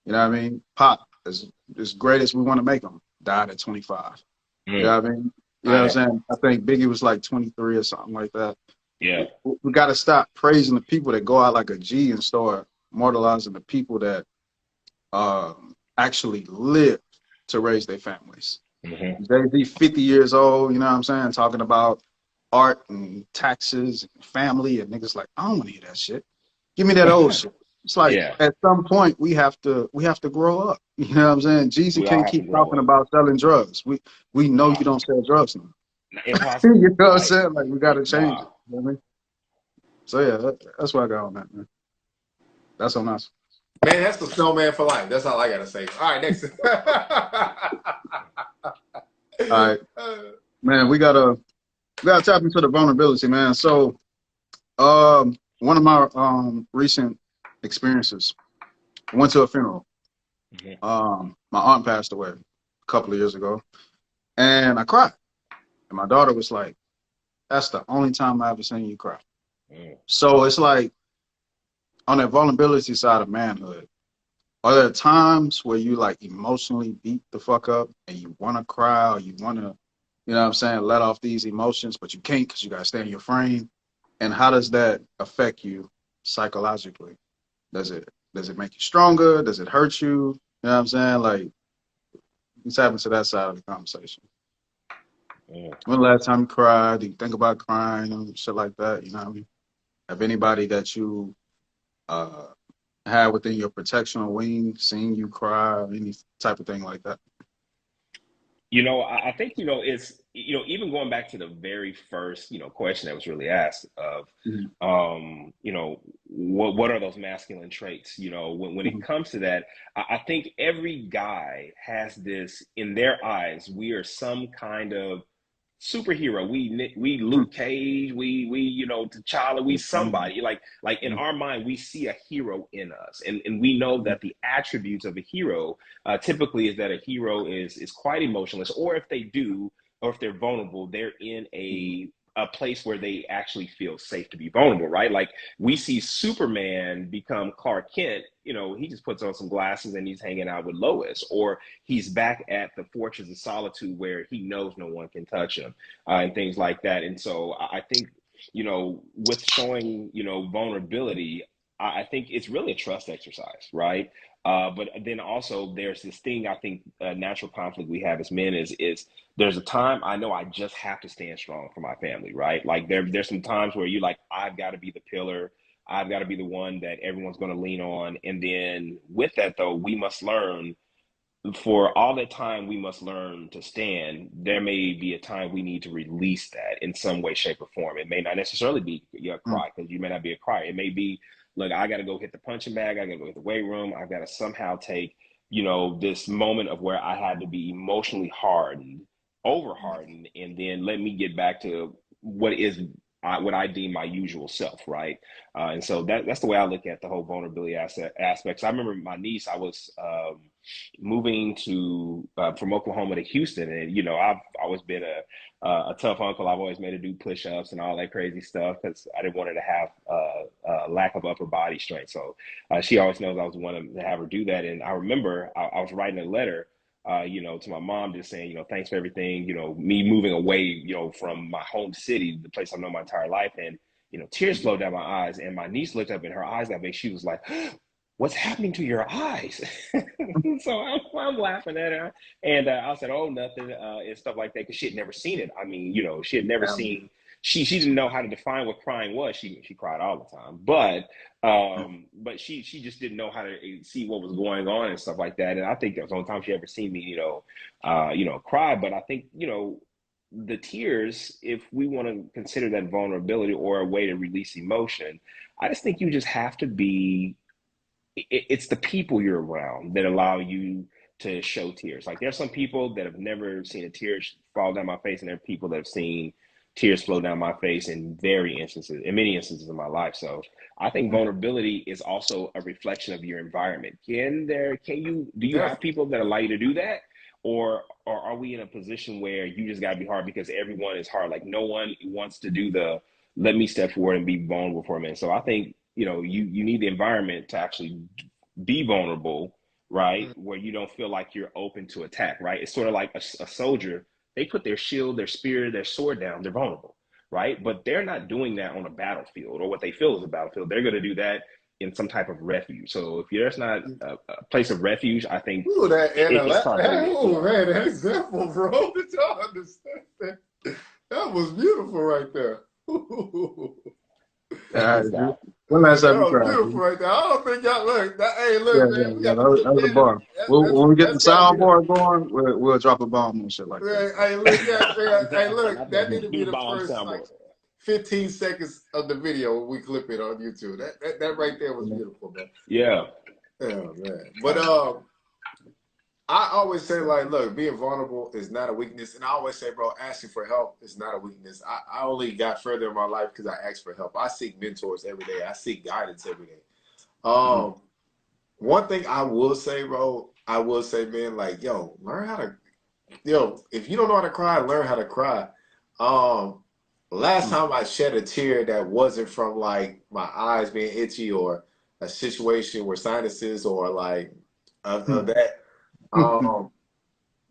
[SPEAKER 2] You know what I mean? Pop, as great as we want to make them, died at 25. You know what I mean? You know what I'm saying? I think Biggie was like 23 or something like that.
[SPEAKER 3] Yeah.
[SPEAKER 2] We got to stop praising the people that go out like a G and start immortalizing the people that actually live to raise their families. Jay-Z 50 years old, you know what I'm saying, talking about art and taxes and family, and niggas like, I don't want to hear that shit. Give me that old shit. It's like
[SPEAKER 3] Yeah,
[SPEAKER 2] at some point we have to grow up. You know what I'm saying? Jeezy
[SPEAKER 3] we all
[SPEAKER 2] can't
[SPEAKER 3] have to
[SPEAKER 2] keep
[SPEAKER 3] grow
[SPEAKER 2] talking
[SPEAKER 3] up.
[SPEAKER 2] about selling drugs. We know
[SPEAKER 3] Nah,
[SPEAKER 2] you don't sell drugs now.
[SPEAKER 3] impossible.
[SPEAKER 2] You know what I'm
[SPEAKER 3] Like,
[SPEAKER 2] saying? Like we gotta change
[SPEAKER 3] nah.
[SPEAKER 2] it. You know what I mean? So yeah, that's what I got on that, man. That's on us.
[SPEAKER 1] Man, that's the snowman for life. That's all I gotta say. All right, next.
[SPEAKER 2] All right, man. We gotta tap into the vulnerability, man. So one of my recent experiences, I went to a funeral.
[SPEAKER 3] Mhm.
[SPEAKER 2] My aunt passed away a couple of years ago, and I cried. And my daughter was like, "That's the only time I ever seen you cry."
[SPEAKER 3] Mm.
[SPEAKER 2] So it's like on that vulnerability side of manhood, are there times where you like emotionally beat the fuck up and you want to cry or you want to, you know what I'm saying, let off these emotions, but you can't because you got to stay in your frame? And how does that affect you psychologically? Does it make you stronger? Does it hurt you? You know what I'm saying? Like, let's happen to that side of the conversation.
[SPEAKER 3] Mm.
[SPEAKER 2] When the last time you cried? Do you think about crying and shit like that? You know what I mean? Have anybody that you uh, had within your protection wing seen you cry or any type of thing like that?
[SPEAKER 3] I think, it's, even going back to the very first, question that was really asked of,
[SPEAKER 2] Mhm.
[SPEAKER 3] what are those masculine traits? When it
[SPEAKER 2] Mhm.
[SPEAKER 3] comes to that, I think every guy has this in their eyes. We are some kind of superhero. We Luke Cage, we T'Challa, we somebody like in our mind we see a hero in us, and we know that the attributes of a hero typically is that a hero is quite emotionless, or if they do, or if they're vulnerable, they're in a place where they actually feel safe to be vulnerable, right? Like we see Superman become Clark Kent, he just puts on some glasses and he's hanging out with Lois, or he's back at the Fortress of Solitude where he knows no one can touch him, and things like that. And so I think, with showing, vulnerability, I think it's really a trust exercise, right? But then also there's this thing I think natural conflict we have as men is there's a time I know I just have to stand strong for my family, right? Like there's some times where you like I've got to be the pillar, I've got to be the one that everyone's going to lean on, and then with that though we must learn for all that time we must learn to stand. There may be a time we need to release that in some way, shape, or form. It may not necessarily be a
[SPEAKER 2] Mm.
[SPEAKER 3] cry because you may not be a crier. It may be, look, I got to go hit the punching bag. I got to go hit the weight room. I've got to somehow take, this moment of where I had to be emotionally hardened, over hardened, and then let me get back to what I deem my usual self, right? And so that's the way I look at the whole vulnerability aspects. I remember my niece. I was moving to from Oklahoma to Houston, and I've always been a tough uncle. I've always made her do push-ups and all that crazy stuff because I didn't want her to have a lack of upper body strength. So she always knows I was the one to have her do that. And I remember I was writing a letter, to my mom, just saying, thanks for everything. Me moving away, from my home city, the place I've known my entire life, and tears flowed down my eyes. And my niece looked up, and her eyes got big. She was like, what's happening to your eyes? So I'm laughing at her. And I said, oh, nothing, and stuff like that, because she had never seen it. I mean, she had never
[SPEAKER 2] Um,
[SPEAKER 3] seen, she didn't know how to define what crying was. She cried all the time. But she just didn't know how to see what was going on and stuff like that. And I think that was the only time she ever seen me, cry. But I think, the tears, if we want to consider that vulnerability or a way to release emotion, I just think you just have to be, it's the people you're around that allow you to show tears. Like there's some people that have never seen a tear fall down my face, and there are people that have seen tears flow down my face in many instances in my life. So I think vulnerability is also a reflection of your environment. Do you
[SPEAKER 1] Yeah.
[SPEAKER 3] have people that allow you to do that? Or are we in a position where you just gotta be hard because everyone is hard? Like no one wants to do the let me step forward and be vulnerable for a minute. So I think, you need the environment to actually be vulnerable, right? Where you don't feel like you're open to attack, right? It's sort of like a soldier. They put their shield, their spear, their sword down. They're vulnerable, right? But they're not doing that on a battlefield or what they feel is a battlefield. They're going to do that in some type of refuge. So if there's not a place of refuge, I think
[SPEAKER 1] Ooh, that
[SPEAKER 3] it's time for you.
[SPEAKER 1] oh man, that example, bro. Did y'all understand that? That was beautiful right there. Ooh.
[SPEAKER 2] All right, Drew.
[SPEAKER 3] Stop.
[SPEAKER 2] When last
[SPEAKER 1] That
[SPEAKER 2] time you
[SPEAKER 1] was
[SPEAKER 2] cried,
[SPEAKER 1] beautiful
[SPEAKER 2] Drew?
[SPEAKER 1] right there. I don't think y'all look. Hey,
[SPEAKER 2] Yeah,
[SPEAKER 1] look,
[SPEAKER 2] yeah,
[SPEAKER 1] man, we
[SPEAKER 2] yeah.
[SPEAKER 1] got to put
[SPEAKER 2] That was a
[SPEAKER 1] that in.
[SPEAKER 2] bar. When we get the
[SPEAKER 1] That's got to be the.
[SPEAKER 2] soundboard going, we'll drop a bomb and shit like that.
[SPEAKER 1] Man, hey, look, yeah, yeah, hey,
[SPEAKER 3] Not
[SPEAKER 1] look. That
[SPEAKER 3] the
[SPEAKER 1] need to be
[SPEAKER 3] do the
[SPEAKER 1] the
[SPEAKER 3] bomb
[SPEAKER 1] first like
[SPEAKER 3] soundboard.
[SPEAKER 1] 15 seconds of the video when we clip it on YouTube. That right there was beautiful, man.
[SPEAKER 3] Yeah.
[SPEAKER 1] Oh man. But I always say like, look, being vulnerable is not a weakness, and I always say, bro, asking for help is not a weakness. I only got further in my life because I asked for help. I seek mentors every day. I seek guidance every day. Um, One thing I will say, bro, I will say, man, like, yo, learn how to, yo, if you don't know how to cry, learn how to cry. Um, Last time I shed a tear that wasn't from like my eyes being itchy or a situation where sinuses or like of that. Um,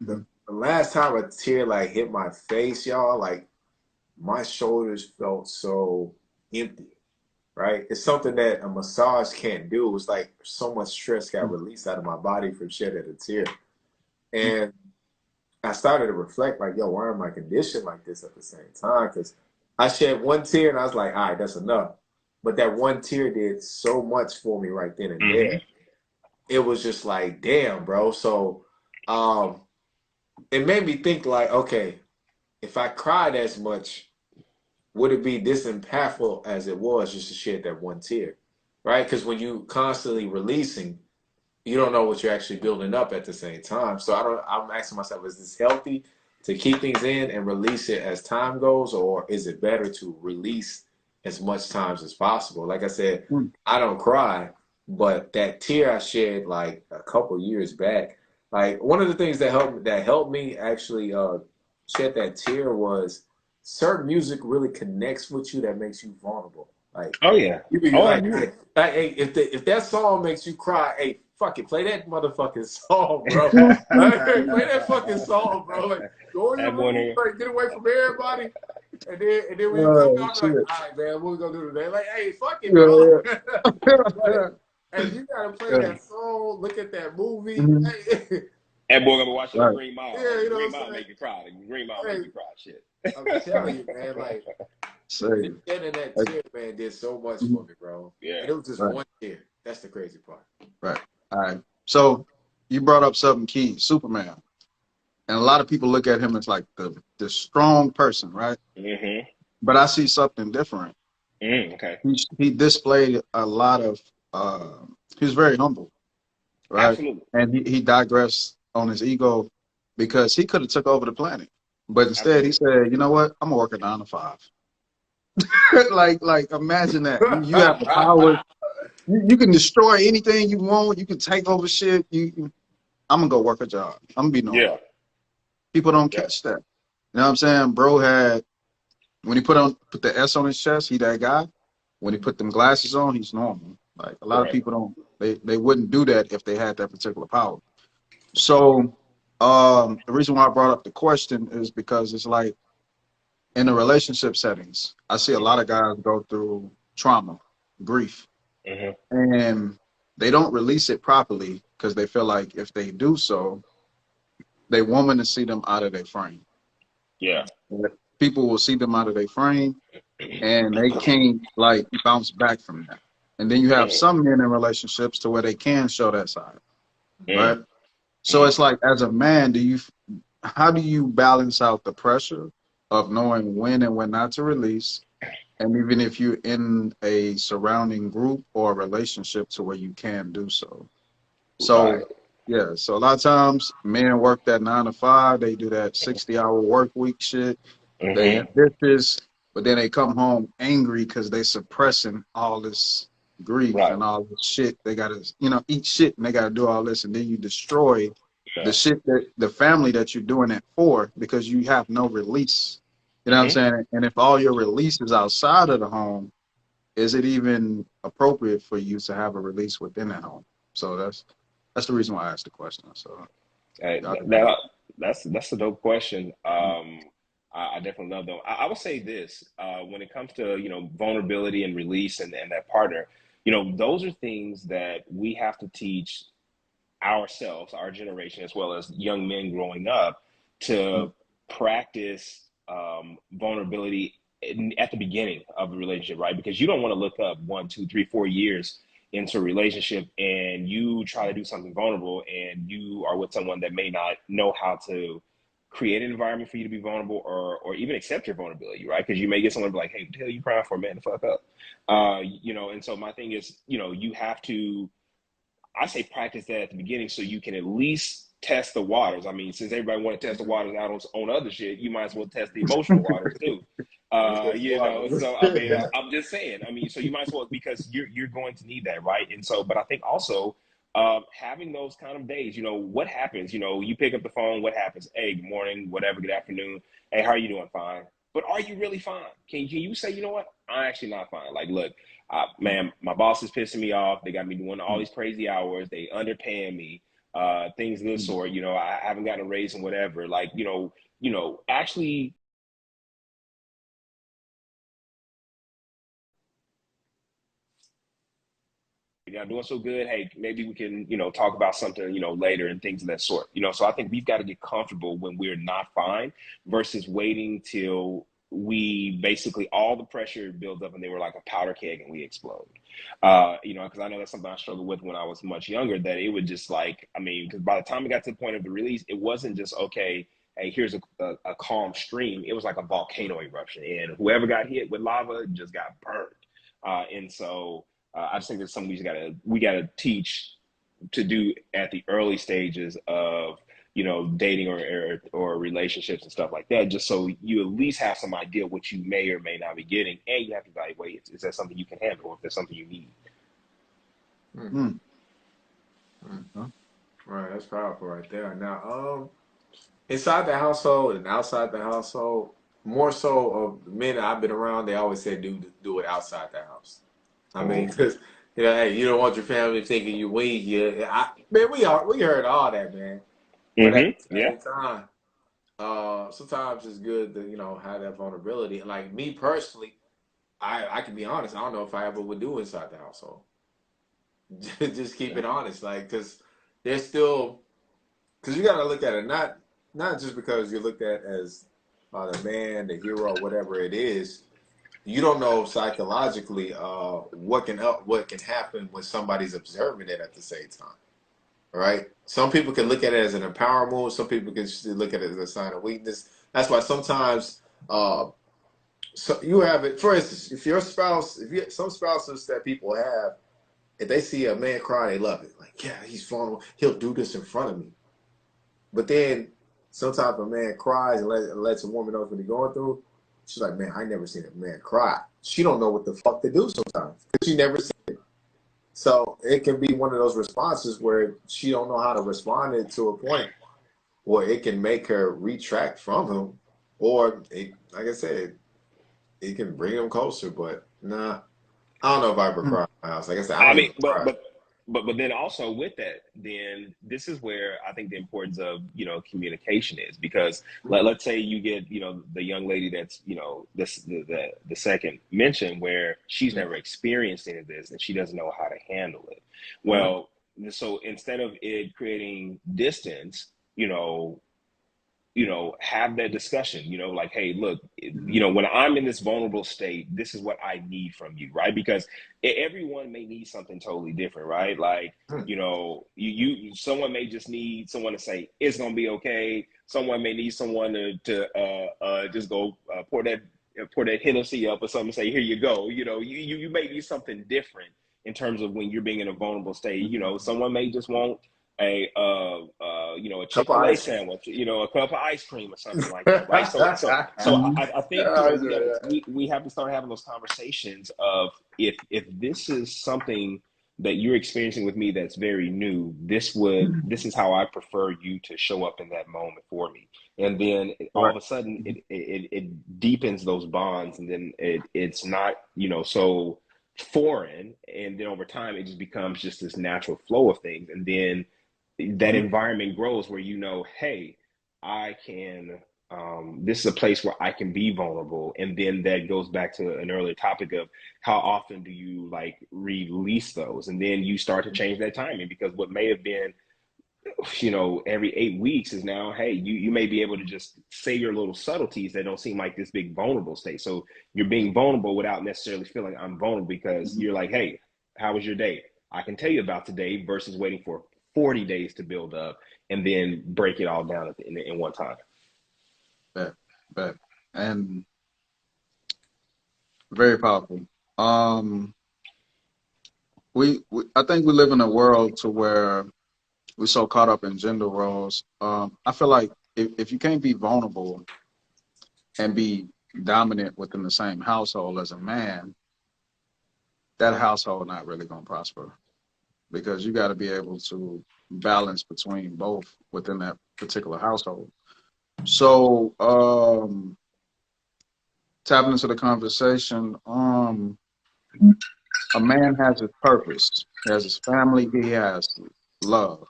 [SPEAKER 1] the last time a tear like hit my face, y'all, like my shoulders felt so empty, right? It's something that a massage can't do. It's like so much stress got released out of my body from shedding a tear. And I started to reflect, like, yo, why am I conditioned like this at the same time? Because I shed one tear and I was like, all right, that's enough. But that one tear did so much for me right then and there. It was just like, damn, bro. So it made me think like, okay, if I cried as much, would it be this impactful as it was just to shed that one tear, right? Because when you constantly releasing, you don't know what you're actually building up at the same time. So I'm asking myself, is this healthy to keep things in and release it as time goes, or is it better to release as much times as possible? Like I said, I don't cry, but that tear I shed like a couple years back, like one of the things that helped me actually shed that tear was certain music really connects with you that makes you vulnerable. Like
[SPEAKER 3] Oh yeah.
[SPEAKER 1] you be
[SPEAKER 3] Oh,
[SPEAKER 1] like,
[SPEAKER 3] absolutely.
[SPEAKER 1] hey, if that song makes you cry, hey, fuck it, play that motherfucking song, bro. Like, play that fucking song, bro. Like, go in your
[SPEAKER 3] That boy
[SPEAKER 1] room,
[SPEAKER 3] nigga.
[SPEAKER 1] like, get away from everybody, and then when you come
[SPEAKER 2] Oh
[SPEAKER 1] out, be like,
[SPEAKER 2] shit.
[SPEAKER 1] all right, man, what we gonna do today? Like, hey, fuck it, bro.
[SPEAKER 2] Yeah,
[SPEAKER 1] But
[SPEAKER 2] yeah.
[SPEAKER 1] hey, you gotta play
[SPEAKER 2] Yeah.
[SPEAKER 1] that song, look at that movie.
[SPEAKER 2] Mhm.
[SPEAKER 1] Hey,
[SPEAKER 3] That boy gonna be watching the
[SPEAKER 2] Right.
[SPEAKER 3] Green Mile.
[SPEAKER 1] yeah,
[SPEAKER 3] The
[SPEAKER 1] you know
[SPEAKER 3] Green
[SPEAKER 1] what I'm
[SPEAKER 3] Mile
[SPEAKER 1] saying?
[SPEAKER 3] make you cry. The Green Mile make
[SPEAKER 1] Hey,
[SPEAKER 3] you cry. Shit.
[SPEAKER 1] I'm telling you, man, like
[SPEAKER 2] Say.
[SPEAKER 1] me getting that
[SPEAKER 2] Right.
[SPEAKER 1] tear, man, did so much
[SPEAKER 2] Mhm.
[SPEAKER 1] for me, bro.
[SPEAKER 3] Yeah.
[SPEAKER 1] And it was just
[SPEAKER 2] Right.
[SPEAKER 1] one tear. That's the crazy part.
[SPEAKER 2] Right. All right. So you brought up something key, Superman. And a lot of people look at him as like the strong person, right?
[SPEAKER 3] Mm-hmm.
[SPEAKER 2] But I see something different.
[SPEAKER 3] Okay.
[SPEAKER 2] He displayed a lot of he was very humble, right?
[SPEAKER 3] Absolutely.
[SPEAKER 2] And he digressed on his ego because he could have took over the planet. But instead he
[SPEAKER 3] Absolutely.
[SPEAKER 2] said, you know what? I'm gonna work a 9 to 5. like imagine that. You have the power. You can destroy anything you want. You can take over shit. I'm gonna go work a job. I'm gonna be normal.
[SPEAKER 3] Yeah.
[SPEAKER 2] People don't
[SPEAKER 3] Yeah.
[SPEAKER 2] catch that. You know what I'm saying? Bro had when he put the S on his chest, he that guy. When he put them glasses on, he's normal. Like a lot of
[SPEAKER 3] Right.
[SPEAKER 2] people don't they wouldn't do that if they had that particular power. So the reason why I brought up the question is because it's like in the relationship settings, I see a lot of guys go through trauma, grief,
[SPEAKER 3] Mm-hmm.
[SPEAKER 2] and they don't release it properly because they feel like if they do so, they want women to see them out of their frame.
[SPEAKER 3] Yeah.
[SPEAKER 2] People will see them out of their frame and they can't like bounce back from that. And then you have
[SPEAKER 3] Mm-hmm.
[SPEAKER 2] some men in relationships to where they can show that side, right?
[SPEAKER 3] Mm-hmm.
[SPEAKER 2] So it's like as a man, how do you balance out the pressure of knowing when and when not to release? And even if you're in a surrounding group or a relationship to where you can do so.
[SPEAKER 3] Right.
[SPEAKER 2] So yeah, so a lot of times men work that 9 to 5, they do that 60-hour work week shit. They
[SPEAKER 3] Mm-hmm.
[SPEAKER 2] have bitches, but then they come home angry because they suppressing all this grief
[SPEAKER 3] Right.
[SPEAKER 2] and all this shit. They gotta, eat shit and they gotta do all this, and then you destroy the
[SPEAKER 3] Yeah.
[SPEAKER 2] shit that the family that you're doing it for because you have no release. You know what I'm
[SPEAKER 3] Mm-hmm.
[SPEAKER 2] saying? And if all your release is outside of the home, is it even appropriate for you to have a release within the home? So that's the reason why I asked the question. So
[SPEAKER 3] Hey,
[SPEAKER 2] y'all can
[SPEAKER 3] that, that's a dope question. I definitely love them. I would say this when it comes to vulnerability and release and that partner, those are things that we have to teach ourselves, our generation, as well as young men growing up, to practice vulnerability at the beginning of the relationship, right? Because you don't want to look up 1, 2, 3, 4 years into a relationship and you try to do something vulnerable and you are with someone that may not know how to create an environment for you to be vulnerable or even accept your vulnerability, right? Because you may get someone to be like, hey, what the hell you crying for, man? The fuck up. And so my thing is, you have to, I say practice that at the beginning so you can at least test the waters. I mean, since everybody want to test the waters out on other shit, you might as well test the emotional waters too. So I mean, I'm just saying. I mean, so you might as well, because you're going to need that, right? And so, but I think also having those kind of days, what happens? You pick up the phone, what happens? Hey, good morning, whatever, good afternoon. Hey, how are you doing? Fine. But are you really fine? Can you say, you know what? I'm actually not fine. Like, look, man, my boss is pissing me off. They got me doing all these crazy hours. They underpaying me, things of this sort. I haven't gotten a raise and whatever. Like, actually. You're not doing so good. Hey, maybe we can, talk about something, later and things of that sort. So I think we've got to get comfortable when we're not fine versus waiting till we basically all the pressure builds up and then we're like a powder keg and we explode. Because I know that's something I struggled with when I was much younger, that it would just like, I mean, because by the time it got to the point of the release, it wasn't just, okay, hey, here's a calm stream. It was like a volcano eruption and whoever got hit with lava just got burned. And so, I just think that's something we gotta teach to do at the early stages of dating or relationships and stuff like that, just so you at least have some idea what you may or may not be getting, and you have to evaluate is that something you can handle or if there's something you need.
[SPEAKER 1] Mm-hmm. Right, that's powerful right there. Now, inside the household and outside the household, more so of the men that I've been around, they always say do it outside the house. I mean, because hey, you don't want your family thinking you weak. Man, we heard all that, man. But at the
[SPEAKER 3] Yeah.
[SPEAKER 1] same time, sometimes it's good to have that vulnerability. And like me personally, I can be honest. I don't know if I ever would do inside the household. Just keep it honest, like because there's still because you got to look at it not just because you're looked at as the man, the hero, whatever it is. You don't know psychologically what can happen when somebody's observing it at the same time, right? Some people can look at it as an empower move. Some people can just look at it as a sign of weakness. That's why sometimes so you have it. For instance, if your spouse, some spouses that people have, if they see a man cry, they love it. Like, yeah, he's vulnerable. He'll do this in front of me. But then sometimes a man cries and lets a woman know what he's going through. She's like, man, I never seen a man cry. She don't know what the fuck to do sometimes because she never seen it. So it can be one of those responses where she don't know how to respond it to a point where it can make her retract from him, or like I said, it can bring him closer. But nah, I don't know if I ever cried in my house. Like I said, I
[SPEAKER 3] I
[SPEAKER 1] don't
[SPEAKER 3] mean,
[SPEAKER 1] even cry.
[SPEAKER 3] but then also with that, then this is where I think the importance of communication is, because let's say you get the young lady that's this the second mention where she's never experienced any of this and she doesn't know how to handle it. Well, so instead of it creating distance, have that discussion, like, hey, look, when I'm in this vulnerable state, this is what I need from you, right? Because everyone may need something totally different, right? Like, someone may just need someone to say, it's going to be okay. Someone may need someone to just go pour that Hennessy up or something and say, here you go. You may need something different in terms of when you're being in a vulnerable state. Someone may just want a
[SPEAKER 1] Cup of
[SPEAKER 3] Chick-fil-A
[SPEAKER 1] ice.
[SPEAKER 3] sandwich, a cup of ice cream or something like that, right? So I think we have to start having those conversations of if this is something that you're experiencing with me that's very new, this is how I prefer you to show up in that moment for me, and then all of a sudden it deepens those bonds, and then it's not so foreign, and then over time it just becomes just this natural flow of things, and then that environment grows where hey, I can this is a place where I can be vulnerable. And then that goes back to an earlier topic of how often do you like release those, and then you start to change that timing, because what may have been every 8 weeks is now, hey, you may be able to just say your little subtleties that don't seem like this big vulnerable state. So you're being vulnerable without necessarily feeling I'm vulnerable, because you're like, hey, how was your day? I can tell you about today versus waiting for 40 days to build up and then break it all down in one time.
[SPEAKER 2] Bet, bet. And very powerful. Um, I think we live in a world to where we're so caught up in gender roles. I feel like if you can't be vulnerable and be dominant within the same household as a man, that household not really gonna prosper, because you got to be able to balance between both within that particular household. So, tapping into the conversation, a man has his purpose, he has his family, he has love.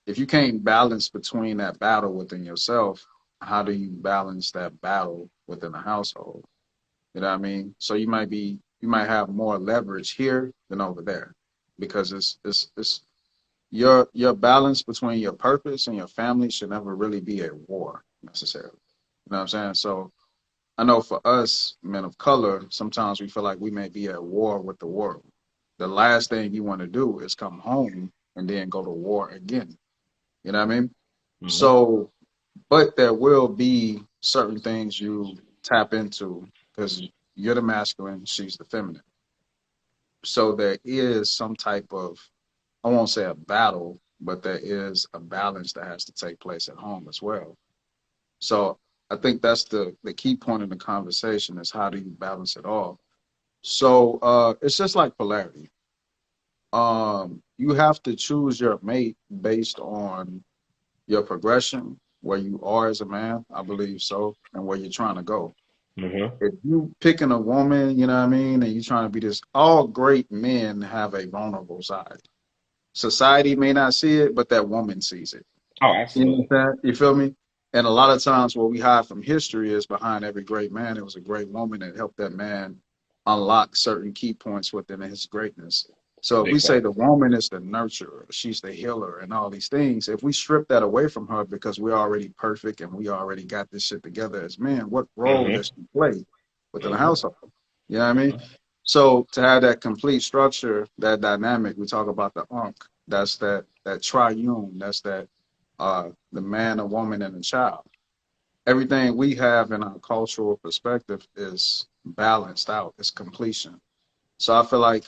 [SPEAKER 2] If you can't balance between that battle within yourself, how do you balance that battle within the household? You know what I mean? So you might have more leverage here than over there, because it's your balance between your purpose and your family should never really be at war necessarily. You know what I'm saying? So I know for us men of color, sometimes we feel like we may be at war with the world. The last thing you want to do is come home and then go to war again. You know what I mean?
[SPEAKER 3] Mm-hmm.
[SPEAKER 2] So, but there will be certain things you tap into, because you're the masculine, she's the feminine. So there is some type of, I won't say a battle, but there is a balance that has to take place at home as well. So I think that's the key point in the conversation, is how do you balance it all? So it's just like polarity. You have to choose your mate based on your progression, where you are as a man, I believe so, and where you're trying to go.
[SPEAKER 3] Mm-hmm.
[SPEAKER 2] If you picking a woman, you know what I mean, and you're trying to be this, all great men have a vulnerable side. Society may not see it, but that woman sees it.
[SPEAKER 3] Oh,
[SPEAKER 2] You know
[SPEAKER 3] absolutely.
[SPEAKER 2] what I'm saying? You feel me? And a lot of times what we hide from history is behind every great man, it was a great woman that helped that man unlock certain key points within his greatness. So if we
[SPEAKER 3] Big
[SPEAKER 2] say
[SPEAKER 3] facts.
[SPEAKER 2] the woman is the nurturer, she's the healer and all these things, if we strip that away from her because we're already perfect and we already got this shit together as men, what role
[SPEAKER 3] Mm-hmm.
[SPEAKER 2] does she play within the
[SPEAKER 3] Mm-hmm.
[SPEAKER 2] household? You know what I mean? So to have that complete structure, that dynamic, we talk about the unk. That's that triune. That's that the man, a woman, and a child. Everything we have in our cultural perspective is balanced out. It's completion. So I feel like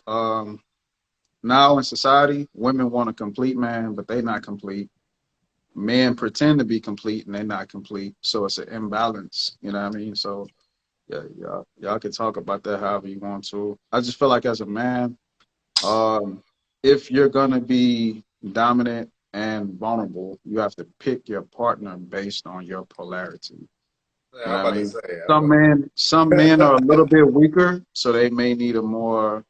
[SPEAKER 2] now in society, women want a complete man, but they're not complete. Men pretend to be complete and they're not complete. So it's an imbalance. You know what I mean? So yeah, y'all can talk about that however you want to. I just feel like as a man, um, if you're gonna be dominant and vulnerable, you have to pick your partner based on your polarity. You
[SPEAKER 1] Yeah,
[SPEAKER 2] know
[SPEAKER 1] I'm
[SPEAKER 2] what I
[SPEAKER 1] about to
[SPEAKER 2] mean?
[SPEAKER 1] say.
[SPEAKER 2] Some men are a little bit weaker, so they may need a more,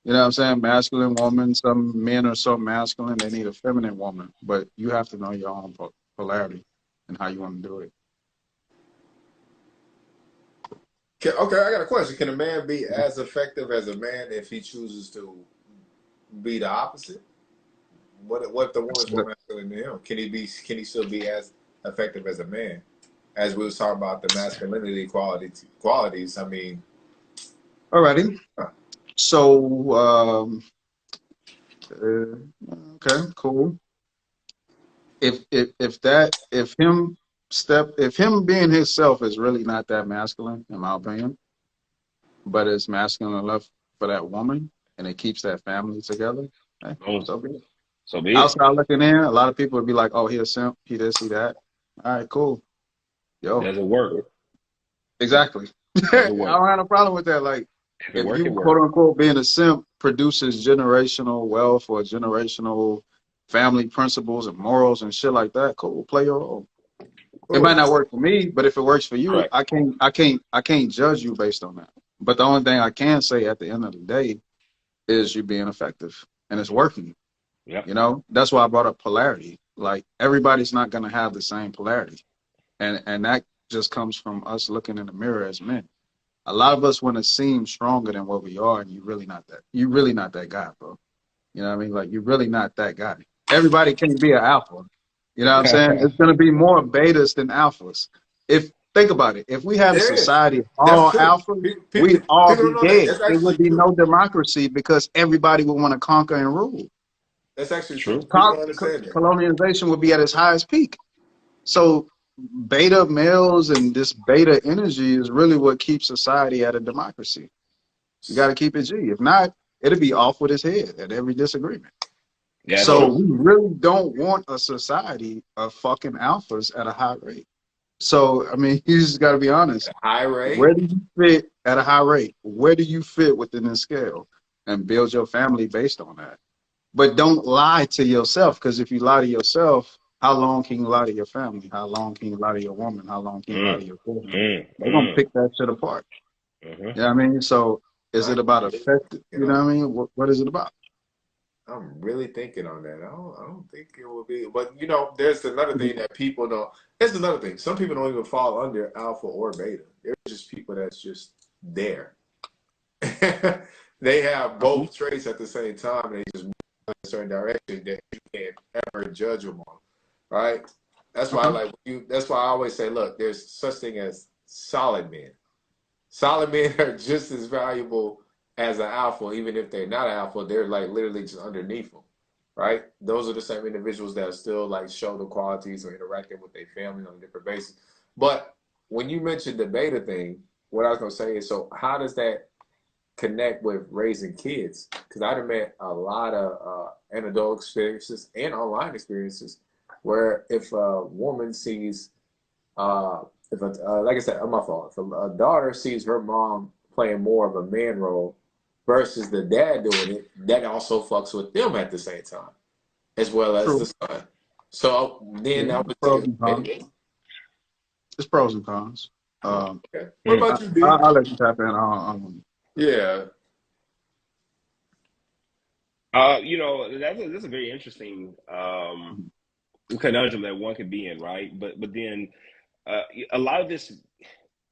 [SPEAKER 2] you know what I'm saying, masculine woman. Some men are so masculine they need a feminine woman. But you have to know your own polarity and how you want to do it.
[SPEAKER 1] Okay, I got a question. Can a man be as effective as a man if he chooses to be the opposite? What if the woman's more masculine than him? Can he still be as effective as a man? As we was talking about the masculinity qualities. I mean,
[SPEAKER 2] Alrighty.
[SPEAKER 1] huh.
[SPEAKER 2] So okay, cool. If him being himself is really not that masculine, in my opinion, but it's masculine enough for that woman and it keeps that family together, hey,
[SPEAKER 3] Boom.
[SPEAKER 2] so be it.
[SPEAKER 3] So be it.
[SPEAKER 2] Outside looking in, a lot of people would be like, oh, he a simp, he this, he that. All right, cool. Yo,
[SPEAKER 3] Does it work?
[SPEAKER 2] exactly.
[SPEAKER 3] Does
[SPEAKER 2] I
[SPEAKER 3] it work?
[SPEAKER 2] don't have no problem with that. Like,
[SPEAKER 3] If it
[SPEAKER 2] if
[SPEAKER 3] work, it
[SPEAKER 2] you
[SPEAKER 3] work.
[SPEAKER 2] quote unquote being a simp produces generational wealth or generational family principles and morals and shit like that, cool, play your role. It might
[SPEAKER 1] Cool.
[SPEAKER 2] not work for me, but if it works for you,
[SPEAKER 3] Correct.
[SPEAKER 2] I can't judge you based on that. But the only thing I can say at the end of the day is you being effective and it's working.
[SPEAKER 3] Yep.
[SPEAKER 2] You know, that's why I brought up polarity. Like everybody's not gonna have the same polarity. And that just comes from us looking in the mirror as men. A lot of us want to seem stronger than what we are, and you're really not that. You're really not that guy, bro. You know what I mean? Like you're really not that guy. everybody can't be an alpha. You know what I'm saying?
[SPEAKER 3] Yeah.
[SPEAKER 2] It's going to be more betas than alphas. If think about it, if we had a
[SPEAKER 1] There is.
[SPEAKER 2] society of
[SPEAKER 1] That's
[SPEAKER 2] all
[SPEAKER 1] true.
[SPEAKER 2] alphas,
[SPEAKER 1] People
[SPEAKER 2] we'd all
[SPEAKER 1] don't
[SPEAKER 2] be
[SPEAKER 1] know that.
[SPEAKER 2] dead.
[SPEAKER 1] That's
[SPEAKER 2] There would
[SPEAKER 1] actually
[SPEAKER 2] be
[SPEAKER 1] true.
[SPEAKER 2] no democracy because everybody would want to conquer and rule.
[SPEAKER 1] That's actually true.
[SPEAKER 3] True.
[SPEAKER 1] People don't understand that.
[SPEAKER 2] Colonization would be at its highest peak. So beta males and this beta energy is really what keeps society at a democracy. You got to keep it G. If not, it'll be off with his head at every disagreement.
[SPEAKER 3] Yeah,
[SPEAKER 2] So
[SPEAKER 3] true.
[SPEAKER 2] we really don't want a society of fucking alphas at a high rate. So, I mean, you just got to be honest.
[SPEAKER 1] High
[SPEAKER 2] Where
[SPEAKER 1] rate.
[SPEAKER 2] do you fit at a high rate? Where do you fit within this scale? And build your family based on that. But don't lie to yourself, because if you lie to yourself, how long can you lie to your family? How long can you lie to your woman? How long can you lie
[SPEAKER 3] Mm,
[SPEAKER 2] to your children?
[SPEAKER 3] mm,
[SPEAKER 2] They're going to
[SPEAKER 3] mm.
[SPEAKER 2] pick that shit apart.
[SPEAKER 3] Mm-hmm.
[SPEAKER 2] You know what I mean? So is
[SPEAKER 1] I
[SPEAKER 2] it about
[SPEAKER 1] really
[SPEAKER 2] effective?
[SPEAKER 1] thinking
[SPEAKER 2] You know
[SPEAKER 1] on
[SPEAKER 2] what I mean? What is it about?
[SPEAKER 1] I'm really thinking on that. I don't think it will be. But you know, there's another thing that people don't. There's another thing. Some people don't even fall under alpha or beta. They're just people that's just there. They have both traits at the same time. And they just move in a certain direction that you can't ever judge them on. Right? That's why I
[SPEAKER 2] Okay.
[SPEAKER 1] like you. That's why I always say, look, there's such thing as solid men. Solid men are just as valuable as an alpha, even if they're not an alpha, they're like literally just underneath them, right? Those are the same individuals that still like show the qualities or interacting with their family on a different basis. But when you mentioned the beta thing, what I was gonna say is, so how does that connect with raising kids? Because I've met a lot of anecdotal experiences and online experiences where if a woman sees if a, like I said, my fault. If a daughter sees her mom playing more of a man role versus the dad doing it, that also fucks with them at the same time, as well as the
[SPEAKER 2] True.
[SPEAKER 1] son. So then
[SPEAKER 2] Yeah.
[SPEAKER 1] I would
[SPEAKER 2] Pros
[SPEAKER 1] say,
[SPEAKER 2] and cons. It's pros and cons.
[SPEAKER 1] okay. What
[SPEAKER 3] Mm.
[SPEAKER 1] about you, D?
[SPEAKER 2] I'll let you tap in.
[SPEAKER 1] Yeah.
[SPEAKER 3] You know, that's a very interesting conundrum that one could be in, right? But then a lot of this,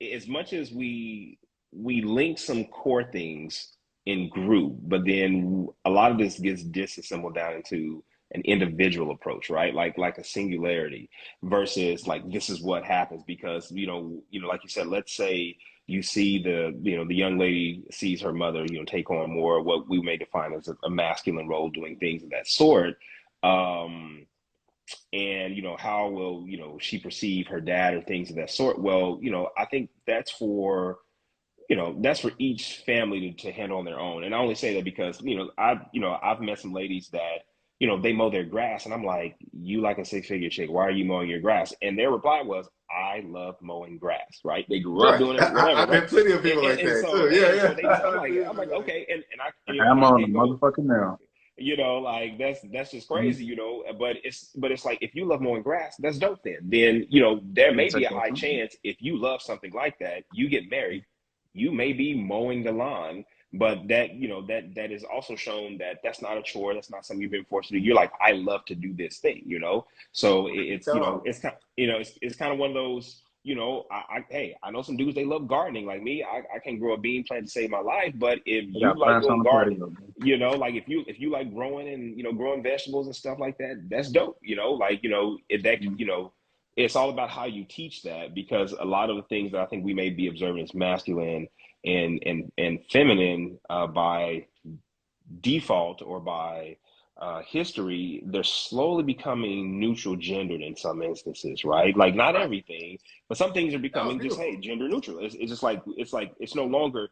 [SPEAKER 3] as much as we link some core things in group, but then a lot of this gets disassembled down into an individual approach, right? Like a singularity versus like this is what happens because like you said, let's say you see the young lady sees her mother take on more what we may define as a masculine role, doing things of that sort. And how will she perceive her dad or things of that sort. Well, I think that's for each family to handle on their own. And I only say that because I've met some ladies that they mow their grass, and I'm like, you like a six-figure chick, why are you mowing your grass? And their reply was, I love mowing grass. Right? They grew up
[SPEAKER 1] Right.
[SPEAKER 3] doing it, whatever.
[SPEAKER 1] I've
[SPEAKER 3] Right?
[SPEAKER 1] met plenty of
[SPEAKER 3] and,
[SPEAKER 1] people
[SPEAKER 3] and,
[SPEAKER 1] like
[SPEAKER 3] and
[SPEAKER 1] that
[SPEAKER 3] so
[SPEAKER 1] too. Yeah,
[SPEAKER 3] and so
[SPEAKER 1] yeah.
[SPEAKER 3] I'm like okay, and
[SPEAKER 2] I'm
[SPEAKER 3] I
[SPEAKER 2] on the
[SPEAKER 3] can't go.
[SPEAKER 2] motherfucking now.
[SPEAKER 3] Like that's just
[SPEAKER 2] Mm-hmm.
[SPEAKER 3] crazy, but it's like if you love mowing grass, that's dope. Then there
[SPEAKER 2] You
[SPEAKER 3] may
[SPEAKER 2] take
[SPEAKER 3] be a
[SPEAKER 2] that
[SPEAKER 3] high
[SPEAKER 2] from me.
[SPEAKER 3] chance if you love something like that, you get married, you may be mowing the lawn, but that is also shown that that's not a chore, that's not something you've been forced to do. You're like, I love to do this thing. So it's
[SPEAKER 1] So,
[SPEAKER 3] it's kind it's kind of one of those. Hey, I know some dudes, they love gardening like me. I can't grow a bean plant to save my life, but if
[SPEAKER 2] I
[SPEAKER 3] you
[SPEAKER 2] got
[SPEAKER 3] like
[SPEAKER 2] plants on
[SPEAKER 3] doing
[SPEAKER 2] the
[SPEAKER 3] gardening,
[SPEAKER 2] patio, bro.
[SPEAKER 3] like if you like growing and growing vegetables and stuff like that, that's dope.
[SPEAKER 2] Mm-hmm.
[SPEAKER 3] It's all about how you teach that, because a lot of the things that I think we may be observing as masculine and feminine by default or by history, they're slowly becoming neutral gendered in some instances, right? Like not
[SPEAKER 1] right.
[SPEAKER 3] everything, but some things are
[SPEAKER 1] That was
[SPEAKER 3] becoming just, hey,
[SPEAKER 1] beautiful.
[SPEAKER 3] gender neutral. It's just like it's no longer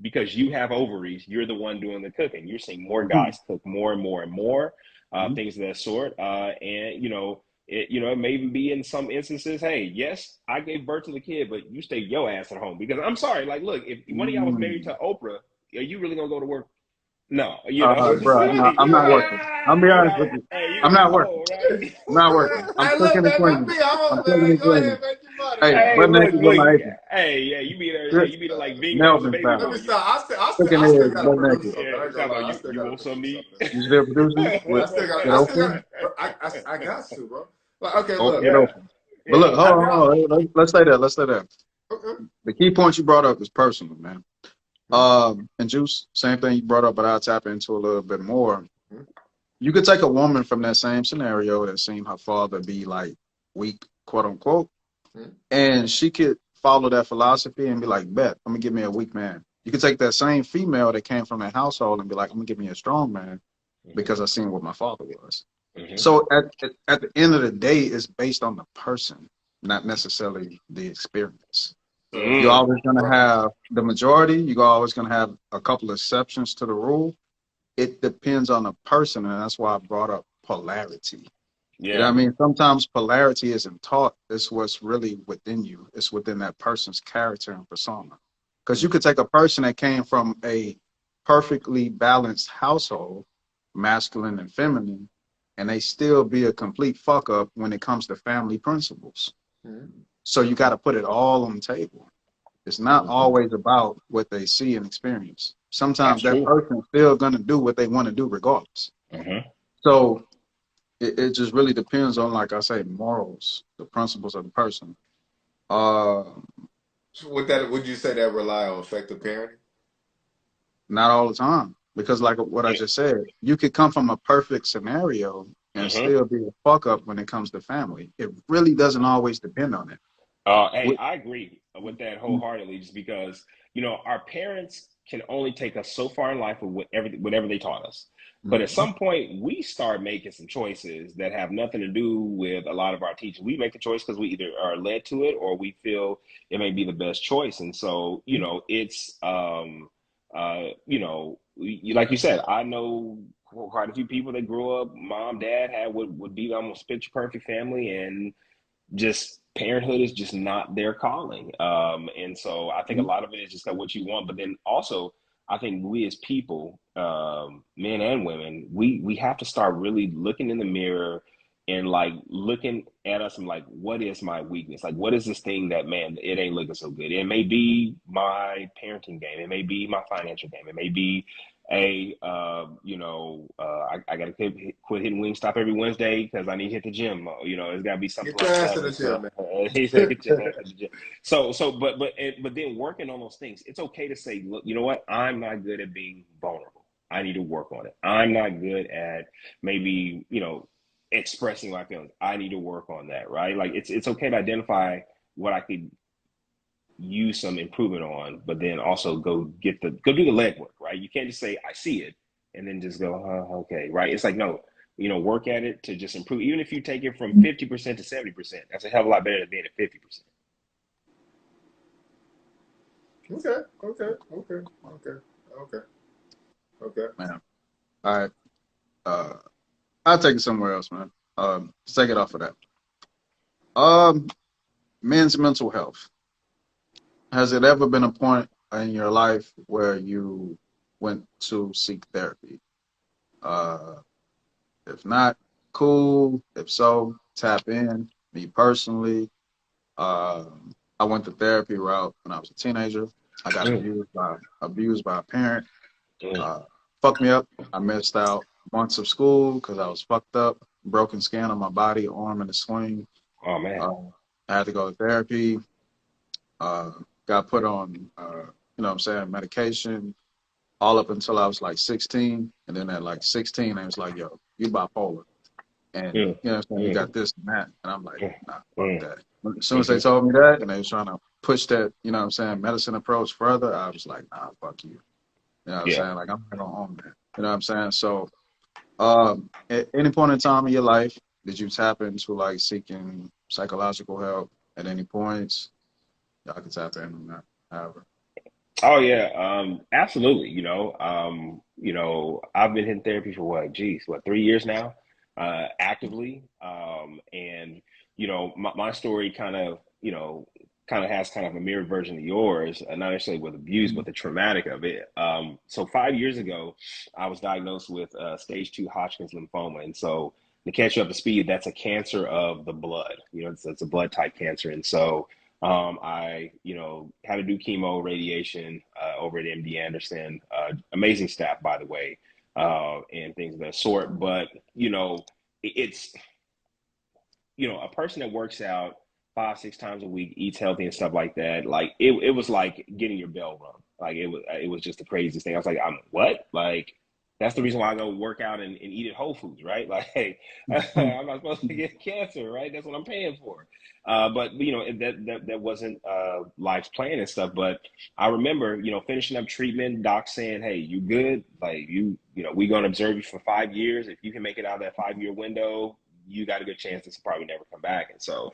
[SPEAKER 3] because you have ovaries, you're the one doing the cooking. You're seeing more guys cook more and more and more,
[SPEAKER 2] Mm-hmm.
[SPEAKER 3] things of that sort. And it may even be in some instances, hey, yes, I gave birth to the kid, but you stay your ass at home. Because I'm sorry, like, look, if one of y'all was married to Oprah, are you really gonna go to work? No,
[SPEAKER 2] Bro, no, I'm not working. I'll be honest with you.
[SPEAKER 3] hey, you
[SPEAKER 2] I'm
[SPEAKER 3] gonna be
[SPEAKER 2] not working.
[SPEAKER 3] cold, right?
[SPEAKER 2] I'm not working. I'm
[SPEAKER 1] Hey,
[SPEAKER 2] cooking
[SPEAKER 1] look,
[SPEAKER 2] and
[SPEAKER 1] man, let
[SPEAKER 2] cleaning.
[SPEAKER 1] me. I
[SPEAKER 2] I'm
[SPEAKER 1] want,
[SPEAKER 2] cooking
[SPEAKER 1] man,
[SPEAKER 2] and
[SPEAKER 1] go
[SPEAKER 2] cleaning.
[SPEAKER 1] ahead, make your money,
[SPEAKER 2] Hey,
[SPEAKER 1] man.
[SPEAKER 3] Hey,
[SPEAKER 2] butt
[SPEAKER 3] look,
[SPEAKER 2] naked with my apron.
[SPEAKER 3] hey, yeah, you be there,
[SPEAKER 2] Good.
[SPEAKER 3] you be there like Bingo and the
[SPEAKER 2] Melvin
[SPEAKER 3] baby
[SPEAKER 2] style.
[SPEAKER 1] Let me
[SPEAKER 3] boy.
[SPEAKER 1] stop.
[SPEAKER 2] Cooking
[SPEAKER 1] I still
[SPEAKER 2] eggs,
[SPEAKER 1] got to
[SPEAKER 2] butt
[SPEAKER 1] produce
[SPEAKER 2] naked.
[SPEAKER 1] something. I
[SPEAKER 3] Yeah,
[SPEAKER 1] ain't gonna
[SPEAKER 3] sound
[SPEAKER 1] lie.
[SPEAKER 3] like
[SPEAKER 1] I
[SPEAKER 3] you,
[SPEAKER 1] still
[SPEAKER 3] you
[SPEAKER 1] got to
[SPEAKER 3] want some
[SPEAKER 1] produce
[SPEAKER 3] meat?
[SPEAKER 1] something.
[SPEAKER 2] You still producing
[SPEAKER 1] I still got.
[SPEAKER 2] with
[SPEAKER 1] I still
[SPEAKER 2] open?
[SPEAKER 1] got. I got to, bro. Like, okay,
[SPEAKER 2] Open
[SPEAKER 1] look.
[SPEAKER 2] it
[SPEAKER 3] Yeah,
[SPEAKER 2] open. But look,
[SPEAKER 3] yeah.
[SPEAKER 1] I
[SPEAKER 2] hold
[SPEAKER 1] got.
[SPEAKER 2] on. Let's stay there. Let's stay there.
[SPEAKER 1] Okay.
[SPEAKER 2] The key point you brought up is personal, man. And Juice, same thing you brought up, but I'll tap into a little bit more. you could take a woman from that same scenario that's seen her father be like weak, quote unquote,
[SPEAKER 1] Mhm.
[SPEAKER 2] and she could follow that philosophy and be like, bet, I'm gonna give me a weak man. You could take that same female that came from that household and be like, I'm gonna give me a strong man
[SPEAKER 3] Hmm.
[SPEAKER 2] because I seen what my father was.
[SPEAKER 3] Hmm.
[SPEAKER 2] So at the end of the day, it's based on the person, not necessarily the experience.
[SPEAKER 1] So,
[SPEAKER 2] You're
[SPEAKER 3] Mm.
[SPEAKER 2] always gonna
[SPEAKER 1] right.
[SPEAKER 2] have the majority, you're always gonna have a couple exceptions to the rule. It depends on the person, and that's why I brought up polarity. You know what
[SPEAKER 3] Yeah.
[SPEAKER 2] I mean? Sometimes polarity isn't taught, it's what's really within you. It's within that person's character and persona. Because you
[SPEAKER 1] Mhm.
[SPEAKER 2] could take a person that came from a perfectly balanced household, masculine and feminine, and they still be a complete fuck up when it comes to family principles.
[SPEAKER 1] Mhm.
[SPEAKER 2] So you got to put it all on the table. It's not
[SPEAKER 3] Hmm.
[SPEAKER 2] always about what they see and experience.
[SPEAKER 3] That's
[SPEAKER 2] Sometimes that
[SPEAKER 3] true.
[SPEAKER 2] person's still going to do what they want to do regardless.
[SPEAKER 3] Hmm.
[SPEAKER 2] So it just really depends on, like I say, morals, the principles of the person. Uh,
[SPEAKER 1] So would you say that rely on effective parenting?
[SPEAKER 2] Not all the time, because like what I just said, you could come from a perfect scenario and
[SPEAKER 3] Hmm.
[SPEAKER 2] still be a fuck up when it comes to family. It really doesn't always depend on it.
[SPEAKER 3] Hey,
[SPEAKER 2] With-
[SPEAKER 3] I agree with that wholeheartedly, just because our parents can only take us so far in life with whatever they taught us. But at
[SPEAKER 2] Mhm.
[SPEAKER 3] some point, we start making some choices that have nothing to do with a lot of our teaching. We make a choice because we either are led to it or we feel it may be the best choice. And so, it's like you said, I know quite a few people that grew up, mom, dad had what would be almost picture perfect family, and just parenthood is just not their calling. And so I think a lot of it is just like what you want, but then also I think we as people, men and women, we have to start really looking in the mirror and like looking at us and like, what is my weakness? Like, what is this thing that, man, it ain't looking so good? It may be my parenting game. It may be my financial game. It may be I got to quit hitting Wingstop every Wednesday because I need to hit the gym. It's got to be something
[SPEAKER 1] Get your
[SPEAKER 3] like
[SPEAKER 1] ass to
[SPEAKER 3] that.
[SPEAKER 1] the
[SPEAKER 3] And so
[SPEAKER 1] gym, man.
[SPEAKER 3] he said, get your ass to the gym. But then working on those things, it's okay to say, look, you know what? I'm not good at being vulnerable. I need to work on it. I'm not good at maybe, expressing my feelings. I need to work on that, right? Like it's okay to identify what I could use some improvement on, but then also go do the legwork, right? You can't just say I see it and then just go, okay, right? It's like no, work at it to just improve. Even if you take it from 50% to 70%, that's a hell of a lot better than being at 50%.
[SPEAKER 1] Okay, okay, okay, okay, okay, okay.
[SPEAKER 2] Man, all right. Uh, I'll take it somewhere else, man. Let's take it off of that. Um, Men's mental health. Has it ever been a point in your life where you went to seek therapy? Uh, if not, cool. If so, tap in. Me personally, I went the therapy route when I was a teenager. I got
[SPEAKER 3] Mm,
[SPEAKER 2] abused by a parent.
[SPEAKER 3] mm.
[SPEAKER 2] Uh, Fucked me up. I missed out months of school because I was fucked up. Broken skin on my body, arm in a sling.
[SPEAKER 3] Oh man.
[SPEAKER 2] Uh, I had to go to therapy. Uh, got put on, what I'm saying, medication all up until I was like 16. And then at like 16, I was like, yo, you bipolar. And,
[SPEAKER 3] Mm,
[SPEAKER 2] you know what I'm saying, you
[SPEAKER 3] mm,
[SPEAKER 2] got this and that. And I'm like,
[SPEAKER 3] mm,
[SPEAKER 2] nah, fuck
[SPEAKER 3] mm,
[SPEAKER 2] that. As soon as they
[SPEAKER 3] mhm.
[SPEAKER 2] told me that and they was trying to push that, you know what I'm saying, medicine approach further, I was like, nah, fuck you. You know what I'm
[SPEAKER 3] Yeah.
[SPEAKER 2] saying? Like, I'm not going to own that. You know what I'm saying? So, at any point in time in your life, did you tap into like seeking psychological help at any points? Y'all can tap in on that. However,
[SPEAKER 3] Oh yeah, absolutely. I've been in therapy for geez, 3 years now, actively. And my story kind of has kind of a mirrored version of yours, not necessarily with abuse, but the traumatic of it. So 5 years ago, I was diagnosed with stage 2 Hodgkin's lymphoma, and so to catch you up to speed, that's a cancer of the blood. It's a blood type cancer, and so. I, had to do chemo, radiation over at MD Anderson. Amazing staff, by the way, and things of that sort. But it's a person that works out 5, 6 times a week, eats healthy and stuff like that. Like it was like getting your bell rung. Like it was just the craziest thing. I was like, I'm what? Like That's the reason why I go work out and eat at Whole Foods, right? Like, hey, I'm not supposed to get cancer, right? That's what I'm paying for. But you know, that wasn't life's plan and stuff. But I remember, you know, finishing up treatment, doc saying, "Hey, you good? Like, you know, we're gonna observe you for 5 years. If you can make it out of that 5 year window, you got a good chance this will probably never come back." And so,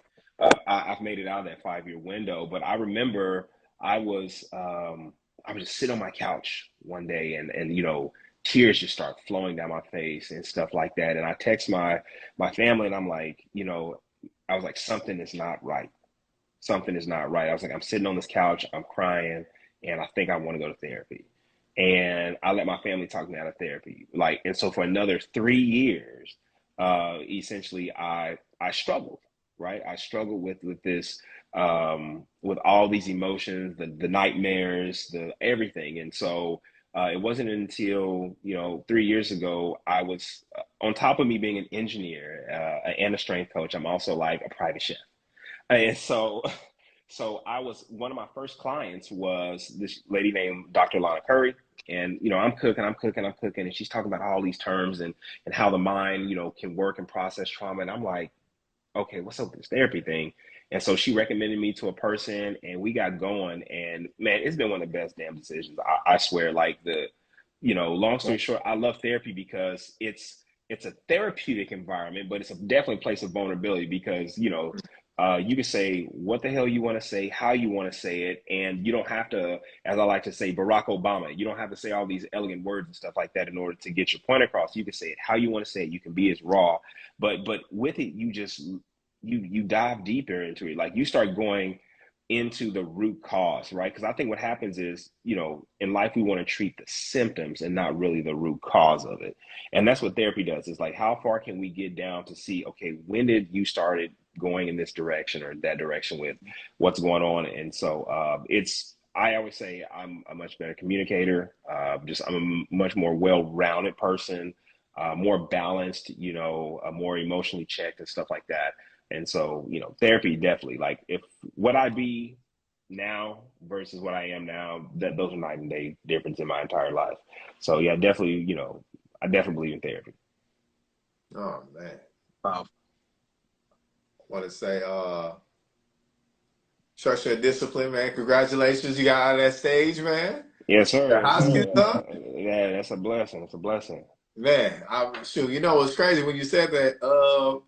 [SPEAKER 3] I've made it out of that 5 year window. But I remember I was I was just sitting on my couch one day, and you know, tears just start flowing down my face and stuff like that. And I text my family, and I'm like, you know, I was like, something is not right. Something is not right. I was like, I'm sitting on this couch, I'm crying, and I think I want to go to therapy. And I let my family talk me out of therapy. Like, and so for another 3 years, essentially, I struggled, right? I struggled with this, with all these emotions, the nightmares, the everything. And so it wasn't until, you know, 3 years ago, I was on top of me being an engineer and a strength coach, I'm also like a private chef. And so, so I was one of my first clients was this lady named Dr. Lana Curry. And, you know, I'm cooking, and she's talking about all these terms and how the mind, you know, can work and process trauma. And I'm like, okay, what's up with this therapy thing? And so she recommended me to a person, and we got going. And man, it's been one of the best damn decisions. I swear, like you know, long story short, I love therapy because it's a therapeutic environment, but it's definitely a place of vulnerability because, you know, you can say what the hell you want to say, how you want to say it, and you don't have to, as I like to say, Barack Obama, you don't have to say all these elegant words and stuff like that in order to get your point across. You can say it how you want to say it. You can be as raw, but with it, you just you dive deeper into it. Like you start going into the root cause, right? Because I think what happens is, you know, in life we want to treat the symptoms and not really the root cause of it. And that's what therapy does. It's like, how far can we get down to see, okay, when did you started going in this direction or that direction with what's going on? And so I always say I'm a much better communicator. I'm a much more well-rounded person, more balanced, you know, more emotionally checked and stuff like that. And so, you know, therapy definitely, like if what I be now versus what I am now, that those are night and day difference in my entire life. So yeah, definitely, you know, I definitely believe in therapy.
[SPEAKER 1] Oh man.
[SPEAKER 2] Wow.
[SPEAKER 1] Want to say structure and discipline, man. Congratulations, you got out of that stage, man.
[SPEAKER 3] Yes, sir.
[SPEAKER 1] The
[SPEAKER 3] Yes,
[SPEAKER 1] Hoskins
[SPEAKER 3] sir.
[SPEAKER 1] up.
[SPEAKER 3] Yeah, that's a blessing. It's a blessing.
[SPEAKER 1] Man, I'm sure you know what's crazy when you said that.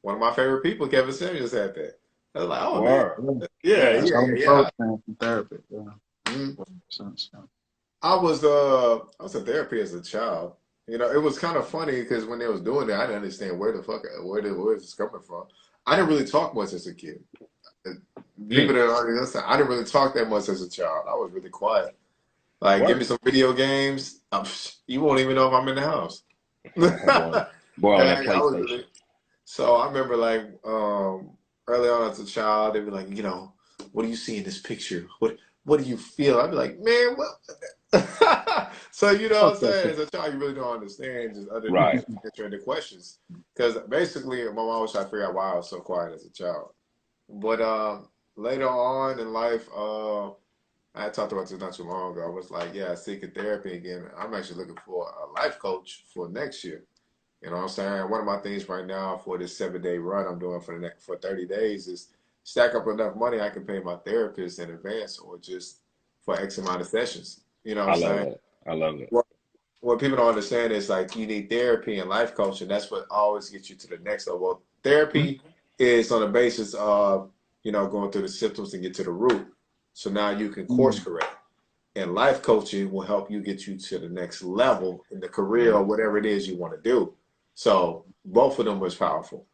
[SPEAKER 1] One of my favorite people, Kevin Samuels, said that. I was like, oh, dude.
[SPEAKER 3] Wow.
[SPEAKER 1] Yeah,
[SPEAKER 3] Yeah.
[SPEAKER 2] That's
[SPEAKER 1] yeah,
[SPEAKER 2] how
[SPEAKER 1] yeah,
[SPEAKER 2] we
[SPEAKER 1] yeah.
[SPEAKER 2] approach things in therapy. Yeah.
[SPEAKER 1] Mhm.
[SPEAKER 2] Makes sense. Yeah.
[SPEAKER 1] I was in therapy as a child. You know, it was kind of funny because when they was doing that, I didn't understand where is this coming from. I didn't really talk much as a kid. People
[SPEAKER 3] Mm.
[SPEAKER 1] that already listen, I didn't really talk that much as a child. I was really quiet. Like, give me
[SPEAKER 3] Work.
[SPEAKER 1] some video games. You won't even know if I'm in the house.
[SPEAKER 3] Boy, boy on that
[SPEAKER 1] I was
[SPEAKER 3] PlayStation.
[SPEAKER 1] really, so I remember like early on as a child, they'd be like, you know, what do you see in this picture? What do you feel? I'd be like, man, what? So you know what I'm saying? As a child, you really don't understand just underneath
[SPEAKER 3] Right.
[SPEAKER 1] answering the questions. Because basically, my mom was trying to figure out why I was so quiet as a child. But later on in life, I talked about this not too long ago. I was like, yeah, seeking therapy again. I'm actually looking for a life coach for next year. You know what I'm saying? One of my things right now for this 7 day run I'm doing for the next for 30 days is stack up enough money I can pay my therapist in advance or just for X amount of sessions. You know what
[SPEAKER 3] I
[SPEAKER 1] I'm
[SPEAKER 3] love
[SPEAKER 1] saying?
[SPEAKER 3] that. I love it.
[SPEAKER 1] What people don't understand is like you need therapy and life coaching. That's what always gets you to the next level. Well, therapy is on the basis of, you know, going through the symptoms and get to the root. So now you can course
[SPEAKER 2] Mm.
[SPEAKER 1] correct. And life coaching will help you get you to the next level in the career
[SPEAKER 3] Mhm.
[SPEAKER 1] or whatever it is you want to do. So both of them was powerful.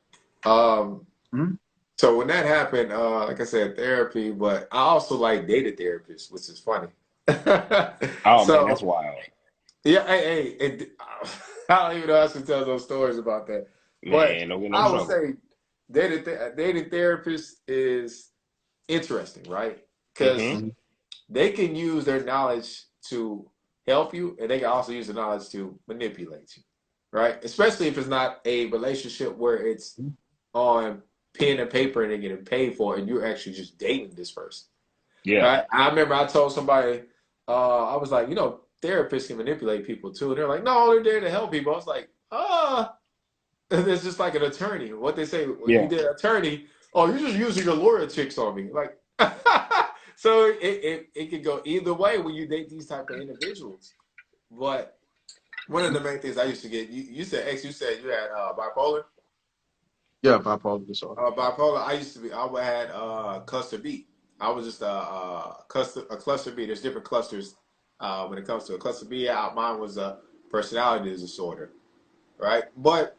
[SPEAKER 1] Um,
[SPEAKER 2] Mm.
[SPEAKER 1] so when that happened, like I said, therapy, but I also like dated therapists, which is funny.
[SPEAKER 3] Oh man, that's
[SPEAKER 1] So
[SPEAKER 3] wild.
[SPEAKER 1] yeah, I don't even know how to tell those stories about that. But
[SPEAKER 3] Man, don't get no
[SPEAKER 1] I would
[SPEAKER 3] trouble.
[SPEAKER 1] say dating therapist is interesting, right? Because
[SPEAKER 3] Hmm.
[SPEAKER 2] Mm.
[SPEAKER 1] they can use their knowledge to help you, and they can also use the knowledge to manipulate you, right? Especially if it's not a relationship where it's on pen and paper and they're getting paid for it, and you're actually just dating this person,
[SPEAKER 3] Yeah.
[SPEAKER 1] right? I remember I told somebody, I was like, you know, therapists can manipulate people too. They're like, no, they're there to help people. I was like, it's just like an attorney. What they say when you
[SPEAKER 3] Yeah.
[SPEAKER 1] did an attorney, oh, you're just using your lawyer tricks on me. Like, so it can go either way when you date these type of individuals. But one of the main things I used to get, you said you said you had bipolar.
[SPEAKER 2] Yeah, bipolar disorder.
[SPEAKER 1] Bipolar. I had cluster B. I was just a cluster B. There's different clusters when it comes to a cluster B. Mine was a personality disorder, right? But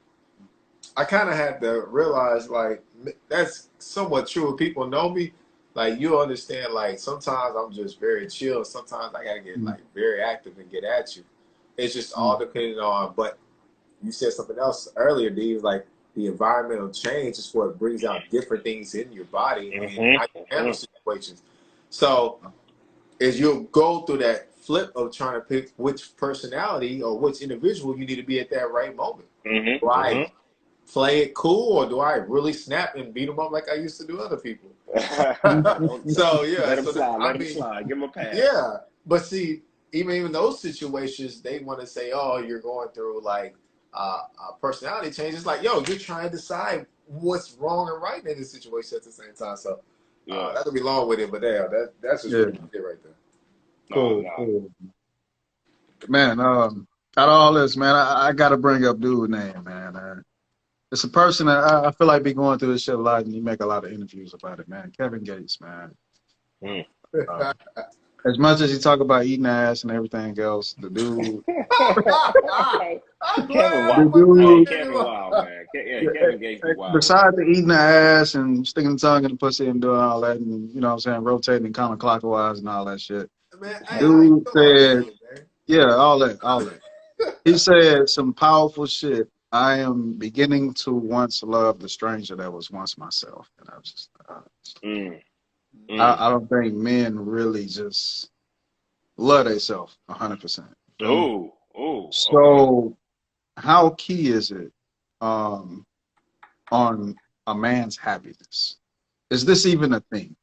[SPEAKER 1] I kind of had to realize, like, that's somewhat true. If people know me, like, you understand, like, sometimes I'm just very chill. Sometimes I got to get, like, very active and get at you. It's just all depending on, but you said something else earlier, D, like, the environmental change is what brings out different things in your body and how you handle situations. So, as you'll go through that flip of trying to pick which personality or which individual you need to be at that right moment. Do I play it cool, or do I really snap and beat them up like I used to do other people? So yeah,
[SPEAKER 3] let them
[SPEAKER 1] so
[SPEAKER 3] slide. Let them
[SPEAKER 1] mean,
[SPEAKER 3] slide. Give them a pass.
[SPEAKER 1] Yeah, but see, even those situations, they want to say, "Oh, you're going through like a personality change." It's like, yo, you're trying to decide what's wrong and right in this situation at the same time. So that could be long with it, but that's just really it right there.
[SPEAKER 2] Cool. Man, out of all this, man, I got to bring up dude's name, man. It's a person that I feel like be going through this shit a lot, and you make a lot of interviews about it, man. Kevin Gates, man. As much as you talk about eating ass and everything else, the dude.
[SPEAKER 3] Kevin Wild. Kevin Wild, man. Kevin Gates be wild.
[SPEAKER 2] Besides the eating the ass and sticking the tongue in the pussy and doing all that, and you know what I'm saying, rotating counterclockwise and all that shit.
[SPEAKER 1] Man,
[SPEAKER 2] dude said, yeah, all that. He said some powerful shit. I am beginning to once love the stranger that was once myself. And I was just, I don't think men really just love themselves 100%. So how key is it on a man's happiness? Is this even a thing?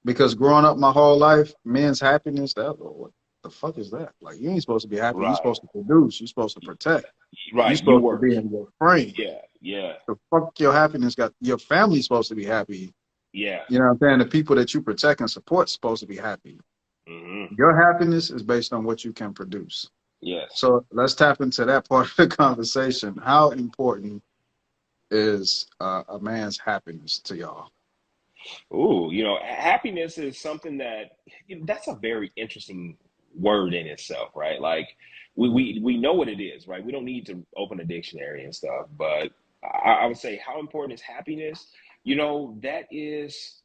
[SPEAKER 2] Because growing up my whole life, men's happiness, what the fuck is that? Like, you ain't supposed to be happy. You're supposed to produce. You're supposed to protect. You're supposed to be in your frame.
[SPEAKER 3] Yeah.
[SPEAKER 2] The fuck your happiness got, your family's supposed to be happy.
[SPEAKER 3] Yeah.
[SPEAKER 2] You know what I'm saying? The people that you protect and support supposed to be happy. Your happiness is based on what you can produce.
[SPEAKER 3] Yes.
[SPEAKER 2] So let's tap into that part of the conversation. How important is a man's happiness to y'all?
[SPEAKER 3] Ooh, happiness is something that's a very interesting word in itself, right? Like we know what it is, right? We don't need to open a dictionary and stuff, but I would say, how important is happiness? That is,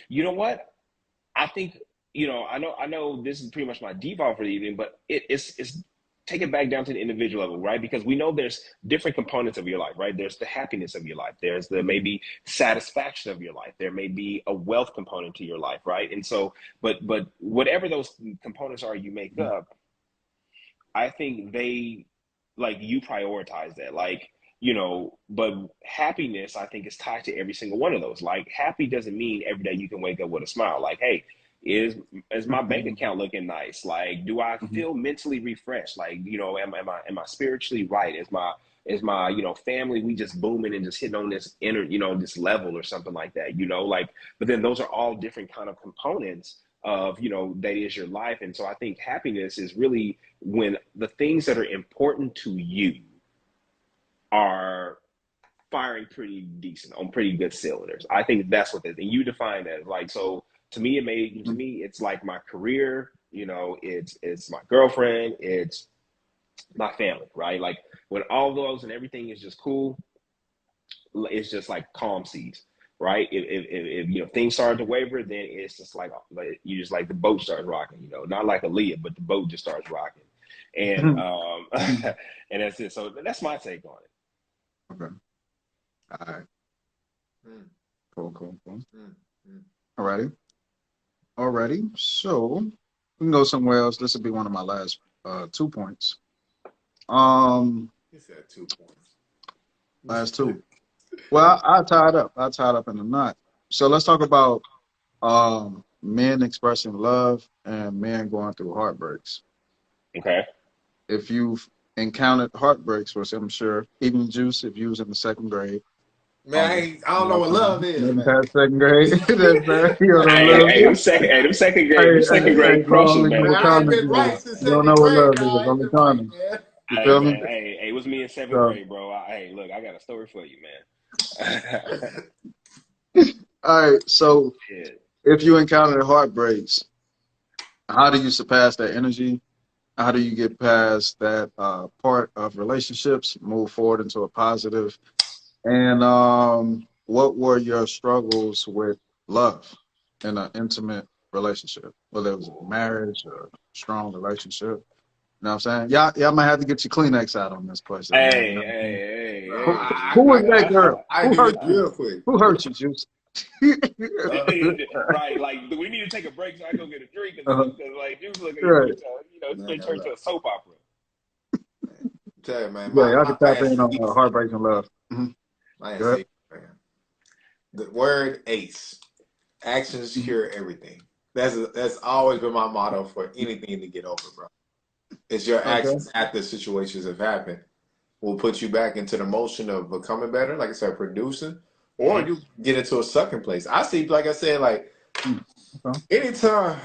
[SPEAKER 3] you know what? I think, I know this is pretty much my default for the evening, but it's take it back down to the individual level, right? Because we know there's different components of your life, right? There's the happiness of your life. There's the maybe satisfaction of your life. There may be a wealth component to your life, right? And so, but whatever those components are you make up, I think you prioritize that, but happiness, I think, is tied to every single one of those. Like, happy doesn't mean every day you can wake up with a smile. Like, hey, is my bank account looking nice? Like, do I feel mentally refreshed? Like, am I spiritually right? Is my family, we just booming and just hitting on this inner, this level or something like that, but then those are all different kind of components of, that is your life. And so I think happiness is really when the things that are important to you are firing pretty decent on pretty good cylinders. I think that's what and you define that like. So to me, it's like my career, it's my girlfriend, it's my family, right? Like, when all those and everything is just cool, it's just like calm seas, right? If things start to waver, then it's just like you just like the boat starts rocking, not like Aaliyah, but the boat just starts rocking, and and that's it. So that's my take on it.
[SPEAKER 2] Okay. All right. Cool. Alrighty. So we can go somewhere else. This will be one of my last 2 points.
[SPEAKER 1] You said 2 points.
[SPEAKER 2] Last 2. Well, I tied up in a knot. So let's talk about men expressing love and men going through heartbreaks.
[SPEAKER 3] Okay.
[SPEAKER 2] If you've encountered heartbreaks, which I'm sure, even Juice, if you was in the second grade,
[SPEAKER 1] Man, I don't know what love is,
[SPEAKER 2] maybe
[SPEAKER 1] man.
[SPEAKER 2] past second grade, that's bad. You don't know what
[SPEAKER 3] Hey,
[SPEAKER 2] love
[SPEAKER 3] hey,
[SPEAKER 2] is.
[SPEAKER 3] them second grade
[SPEAKER 2] Hey, go
[SPEAKER 3] crushes,
[SPEAKER 2] on and
[SPEAKER 3] man.
[SPEAKER 2] give
[SPEAKER 1] Man,
[SPEAKER 2] a
[SPEAKER 1] I ain't
[SPEAKER 2] comment,
[SPEAKER 1] been
[SPEAKER 2] man.
[SPEAKER 1] right since
[SPEAKER 2] You don't know
[SPEAKER 1] second
[SPEAKER 2] what
[SPEAKER 1] grade,
[SPEAKER 2] love
[SPEAKER 1] dog.
[SPEAKER 2] is.
[SPEAKER 1] I ain't
[SPEAKER 2] I'm
[SPEAKER 1] been right,
[SPEAKER 2] comments.
[SPEAKER 1] man.
[SPEAKER 2] You
[SPEAKER 3] Hey,
[SPEAKER 2] feel me?
[SPEAKER 3] man. Hey, it was me in seventh
[SPEAKER 2] So,
[SPEAKER 3] grade, bro. Hey, look, I got a story for you, man.
[SPEAKER 2] all right. So,
[SPEAKER 3] Yeah.
[SPEAKER 2] if you encounter heartbreaks, how do you surpass that energy? How do you get past that part of relationships, move forward into a positive? And what were your struggles with love in an intimate relationship, whether it was a marriage or a strong relationship? You know what I'm saying? Y'all might have to get your Kleenex out on this question, man. You
[SPEAKER 3] Hey,
[SPEAKER 2] know what I'm saying?
[SPEAKER 3] hey,
[SPEAKER 1] Bro,
[SPEAKER 2] Who,
[SPEAKER 3] hey,
[SPEAKER 2] who was that
[SPEAKER 3] hey.
[SPEAKER 2] girl?
[SPEAKER 1] I
[SPEAKER 2] Who
[SPEAKER 1] do this
[SPEAKER 2] hurt you?
[SPEAKER 1] real quick.
[SPEAKER 2] Who hurt you, Juice?
[SPEAKER 3] Right, like we need to take a break so I go get a drink
[SPEAKER 2] Uh,
[SPEAKER 3] because like you look,
[SPEAKER 2] right.
[SPEAKER 3] it's
[SPEAKER 1] Man,
[SPEAKER 3] been turned to
[SPEAKER 1] look,
[SPEAKER 3] a soap opera.
[SPEAKER 1] tell you, man,
[SPEAKER 2] Yeah, y'all
[SPEAKER 1] my
[SPEAKER 2] can tap
[SPEAKER 1] ass
[SPEAKER 2] in on
[SPEAKER 1] easy.
[SPEAKER 2] heartbreak and love.
[SPEAKER 1] My
[SPEAKER 2] Go
[SPEAKER 1] ass
[SPEAKER 2] ahead.
[SPEAKER 1] easy, man. The word ACE, actions
[SPEAKER 2] Mhm.
[SPEAKER 1] cure everything. That's always been my motto for anything to get over, bro. It's your
[SPEAKER 2] Okay.
[SPEAKER 1] actions after situations have happened will put you back into the motion of becoming better, like I said, producing, or
[SPEAKER 3] Hmm.
[SPEAKER 1] you get into a sucking place. I see, like I said, like
[SPEAKER 2] Mm. Okay.
[SPEAKER 1] anytime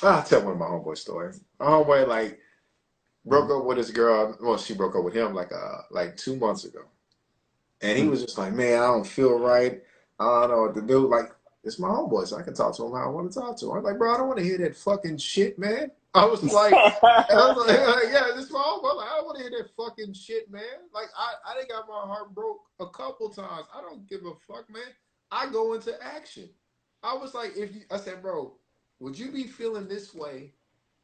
[SPEAKER 1] I'll tell one of my homeboy stories. My homeboy like broke
[SPEAKER 2] Mhm.
[SPEAKER 1] up with his girl. Well, she broke up with him like 2 months ago. And he
[SPEAKER 2] Mm.
[SPEAKER 1] was just like, man, I don't feel right. I don't know what to do. Like, it's my homeboy, so I can talk to him how I want to talk to him. I'm like, bro, I don't want to hear that fucking shit, man. I was like, yeah, this is my homeboy. Like, I don't want to hear that fucking shit, man. Like, I done got my heart broke a couple times. I don't give a fuck, man. I go into action. I was like, I said, bro, would you be feeling this way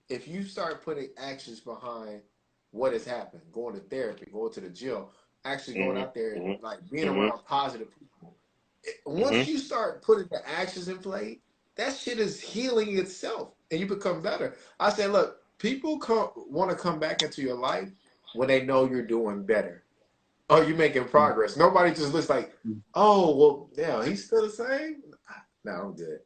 [SPEAKER 1] if you start putting actions behind what has happened, going to therapy, going to the gym, actually going
[SPEAKER 3] Hmm.
[SPEAKER 1] out there and
[SPEAKER 3] Hmm.
[SPEAKER 1] like being
[SPEAKER 3] Hmm.
[SPEAKER 1] around positive people.
[SPEAKER 3] Hmm.
[SPEAKER 1] Once you start putting the actions in play, that shit is healing itself and you become better. I said, look, people want to come back into your life when they know you're doing better. Oh, you're making
[SPEAKER 2] Mm.
[SPEAKER 1] progress. Nobody just looks like,
[SPEAKER 2] Mm.
[SPEAKER 1] oh, well, yeah, he's still the same. No, I'm good.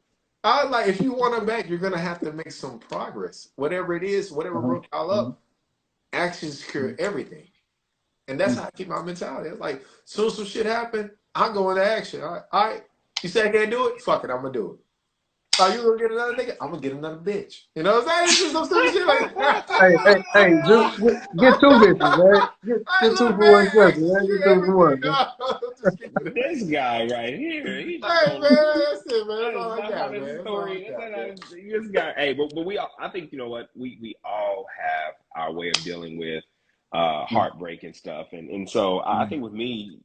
[SPEAKER 1] I like if you want him back, you're gonna have to make some progress. Whatever it is, whatever
[SPEAKER 2] Uh-huh.
[SPEAKER 1] broke y'all
[SPEAKER 2] Mhm.
[SPEAKER 1] up, actions cure
[SPEAKER 2] Mhm.
[SPEAKER 1] everything. And that's
[SPEAKER 2] Mm.
[SPEAKER 1] how I keep my mentality. It's like, soon as some shit happen, I go into action. All right, you say I can't do it? Fuck it, I'm gonna do it. Oh, you gonna get another nigga? I'm gonna get another bitch. You know what I'm saying? It's just some stupid shit like
[SPEAKER 2] Hey, Juice, get two bitches, right?
[SPEAKER 1] Hey,
[SPEAKER 2] Get two
[SPEAKER 1] look,
[SPEAKER 2] for
[SPEAKER 1] man,
[SPEAKER 2] one question,
[SPEAKER 1] actions
[SPEAKER 2] right? Get
[SPEAKER 1] cure
[SPEAKER 2] two for
[SPEAKER 1] everything,
[SPEAKER 2] one, man.
[SPEAKER 1] dog. I'm just kidding, man.
[SPEAKER 3] This guy right here, he just
[SPEAKER 1] Hey, man,
[SPEAKER 3] gonna.
[SPEAKER 1] that's it, man.
[SPEAKER 3] That
[SPEAKER 1] That's
[SPEAKER 3] is
[SPEAKER 1] all I
[SPEAKER 3] not how
[SPEAKER 1] got,
[SPEAKER 3] this
[SPEAKER 1] man. That's all I
[SPEAKER 3] story. That's
[SPEAKER 1] got,
[SPEAKER 3] not
[SPEAKER 1] man.
[SPEAKER 3] how this guy. Hey, but we all. I think you know what we all have our way of dealing with
[SPEAKER 2] Mm.
[SPEAKER 3] heartbreak and stuff, and so I
[SPEAKER 2] Mm.
[SPEAKER 3] think with me,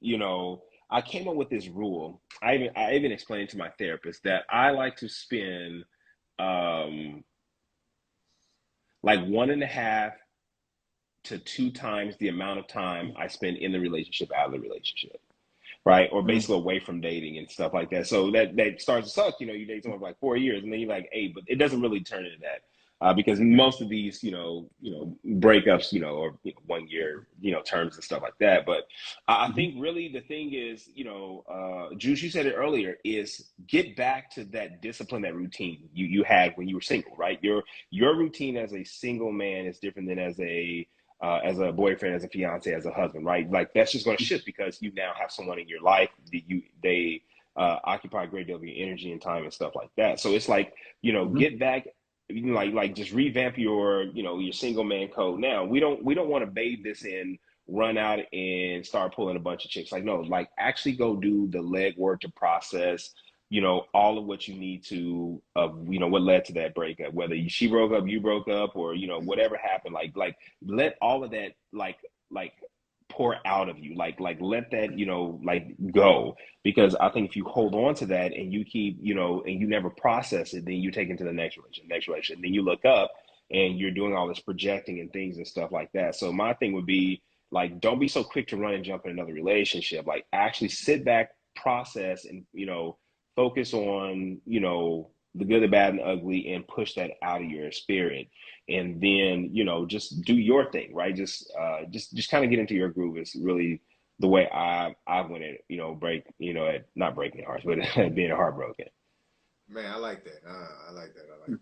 [SPEAKER 3] I came up with this rule. I even explained to my therapist that I like to spend um like 1.5 to 2 times the amount of time I spend in the relationship out of the relationship, right? Or
[SPEAKER 2] Mm.
[SPEAKER 3] basically away from dating and stuff like that. So that starts to suck. You date someone for like 4 years, and then you're like, hey, but it doesn't really turn into that. Because most of these, breakups, or 1 year, terms and stuff like that. But I
[SPEAKER 2] Mhm.
[SPEAKER 3] think really the thing is, Juice, you said it earlier, is get back to that discipline, that routine you had when you were single, right? Your routine as a single man is different than as a boyfriend, as a fiance, as a husband, right? Like that's just going to shift because you now have someone in your life that they occupy a great deal of your energy and time and stuff like that. So it's like
[SPEAKER 2] Mhm.
[SPEAKER 3] get back, like just revamp your single man code. Now we don't want to bathe this in run out and start pulling a bunch of chicks. Like no, like actually go do the legwork to process all of what you need to what led to that breakup, whether she broke up, you broke up, or whatever happened, like let all of that like pour out of you, like let that like go, because I think if you hold on to that and you keep and you never process it, then you take into the next relation, then you look up and you're doing all this projecting and things and stuff like that. So my thing would be like, don't be so quick to run and jump in another relationship. Like actually sit back, process, and focus on the good, the bad, and the ugly, and push that out of your spirit, and then just do your thing, right? Just kind of get into your groove is really the way I went at break at not breaking hearts, but being heartbroken.
[SPEAKER 1] Man, I like that. I like that. I like that.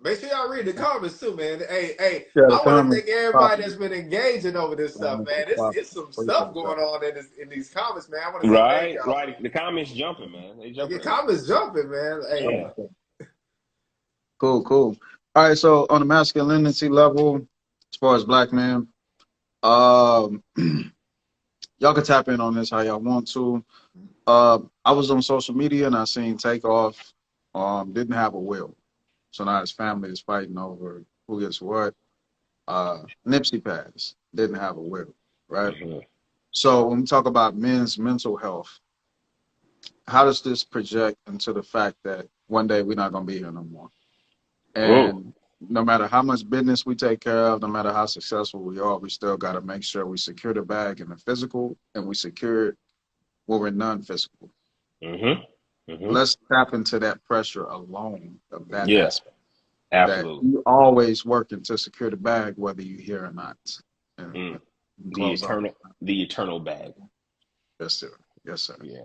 [SPEAKER 1] Make sure y'all read the comments too, man. Hey,
[SPEAKER 2] Yeah, the
[SPEAKER 1] I want to
[SPEAKER 2] comments.
[SPEAKER 1] thank everybody that's been engaging over this stuff, man. It's some stuff
[SPEAKER 2] Appreciate that.
[SPEAKER 1] going on in these comments, man. I want to say thank
[SPEAKER 3] Right,
[SPEAKER 1] y'all,
[SPEAKER 3] right.
[SPEAKER 1] man.
[SPEAKER 3] The comments jumping, man. They
[SPEAKER 1] Like, your
[SPEAKER 3] jumping a lot.
[SPEAKER 1] comments jumping, man. Hey,
[SPEAKER 3] Yeah.
[SPEAKER 2] Cool, cool. All right, so on the masculinity level, as far as black men, um, y'all can tap in on this how y'all want to. I was on social media and I seen Takeoff didn't have a will. So now his family is fighting over who gets what. Nipsey passed, didn't have a will, right?
[SPEAKER 3] Mhm.
[SPEAKER 2] So when we talk about men's mental health, how does this project into the fact that one day we're not going to be here no more?
[SPEAKER 3] Mm.
[SPEAKER 2] And no matter how much business we take care of, no matter how successful we are, we still got to make sure we secure the bag in the physical and we secure it when we're non-physical.
[SPEAKER 3] Mhm. Mhm.
[SPEAKER 2] Let's tap into that pressure alone of that
[SPEAKER 3] Yeah.
[SPEAKER 2] aspect. That
[SPEAKER 3] Absolutely.
[SPEAKER 2] you always working to secure the bag, whether you're here or not. And
[SPEAKER 3] Mm. The
[SPEAKER 2] close off.
[SPEAKER 3] eternal bag.
[SPEAKER 2] Yes, sir. Yes, sir.
[SPEAKER 3] Yeah.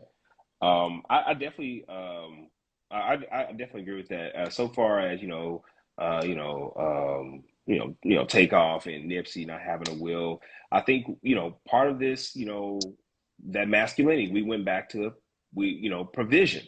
[SPEAKER 3] I definitely, I definitely agree with that. So far as Takeoff and Nipsey not having a will, I think part of this, that masculinity, we went back to provision,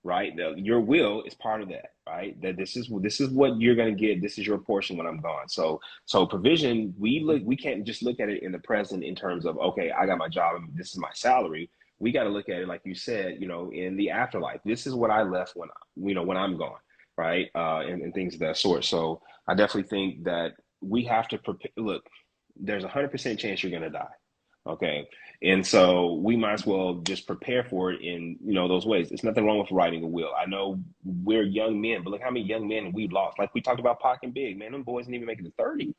[SPEAKER 3] right? Your will is part of that, right? That this is what you're gonna get. This is your portion when I'm gone. So provision, we can't just look at it in the present in terms of, okay, I got my job and this is my salary. We got to look at it like you said, in the afterlife. This is what I left when I'm gone, right? And things of that sort. So I definitely think that we have to prepare. Look, there's 100% chance you're gonna die. Okay, and so we might as well just prepare for it in, those ways. There's nothing wrong with writing a will. I know we're young men, but look how many young men we've lost. Like we talked about Pac and Big, man, them boys didn't even make it to 30,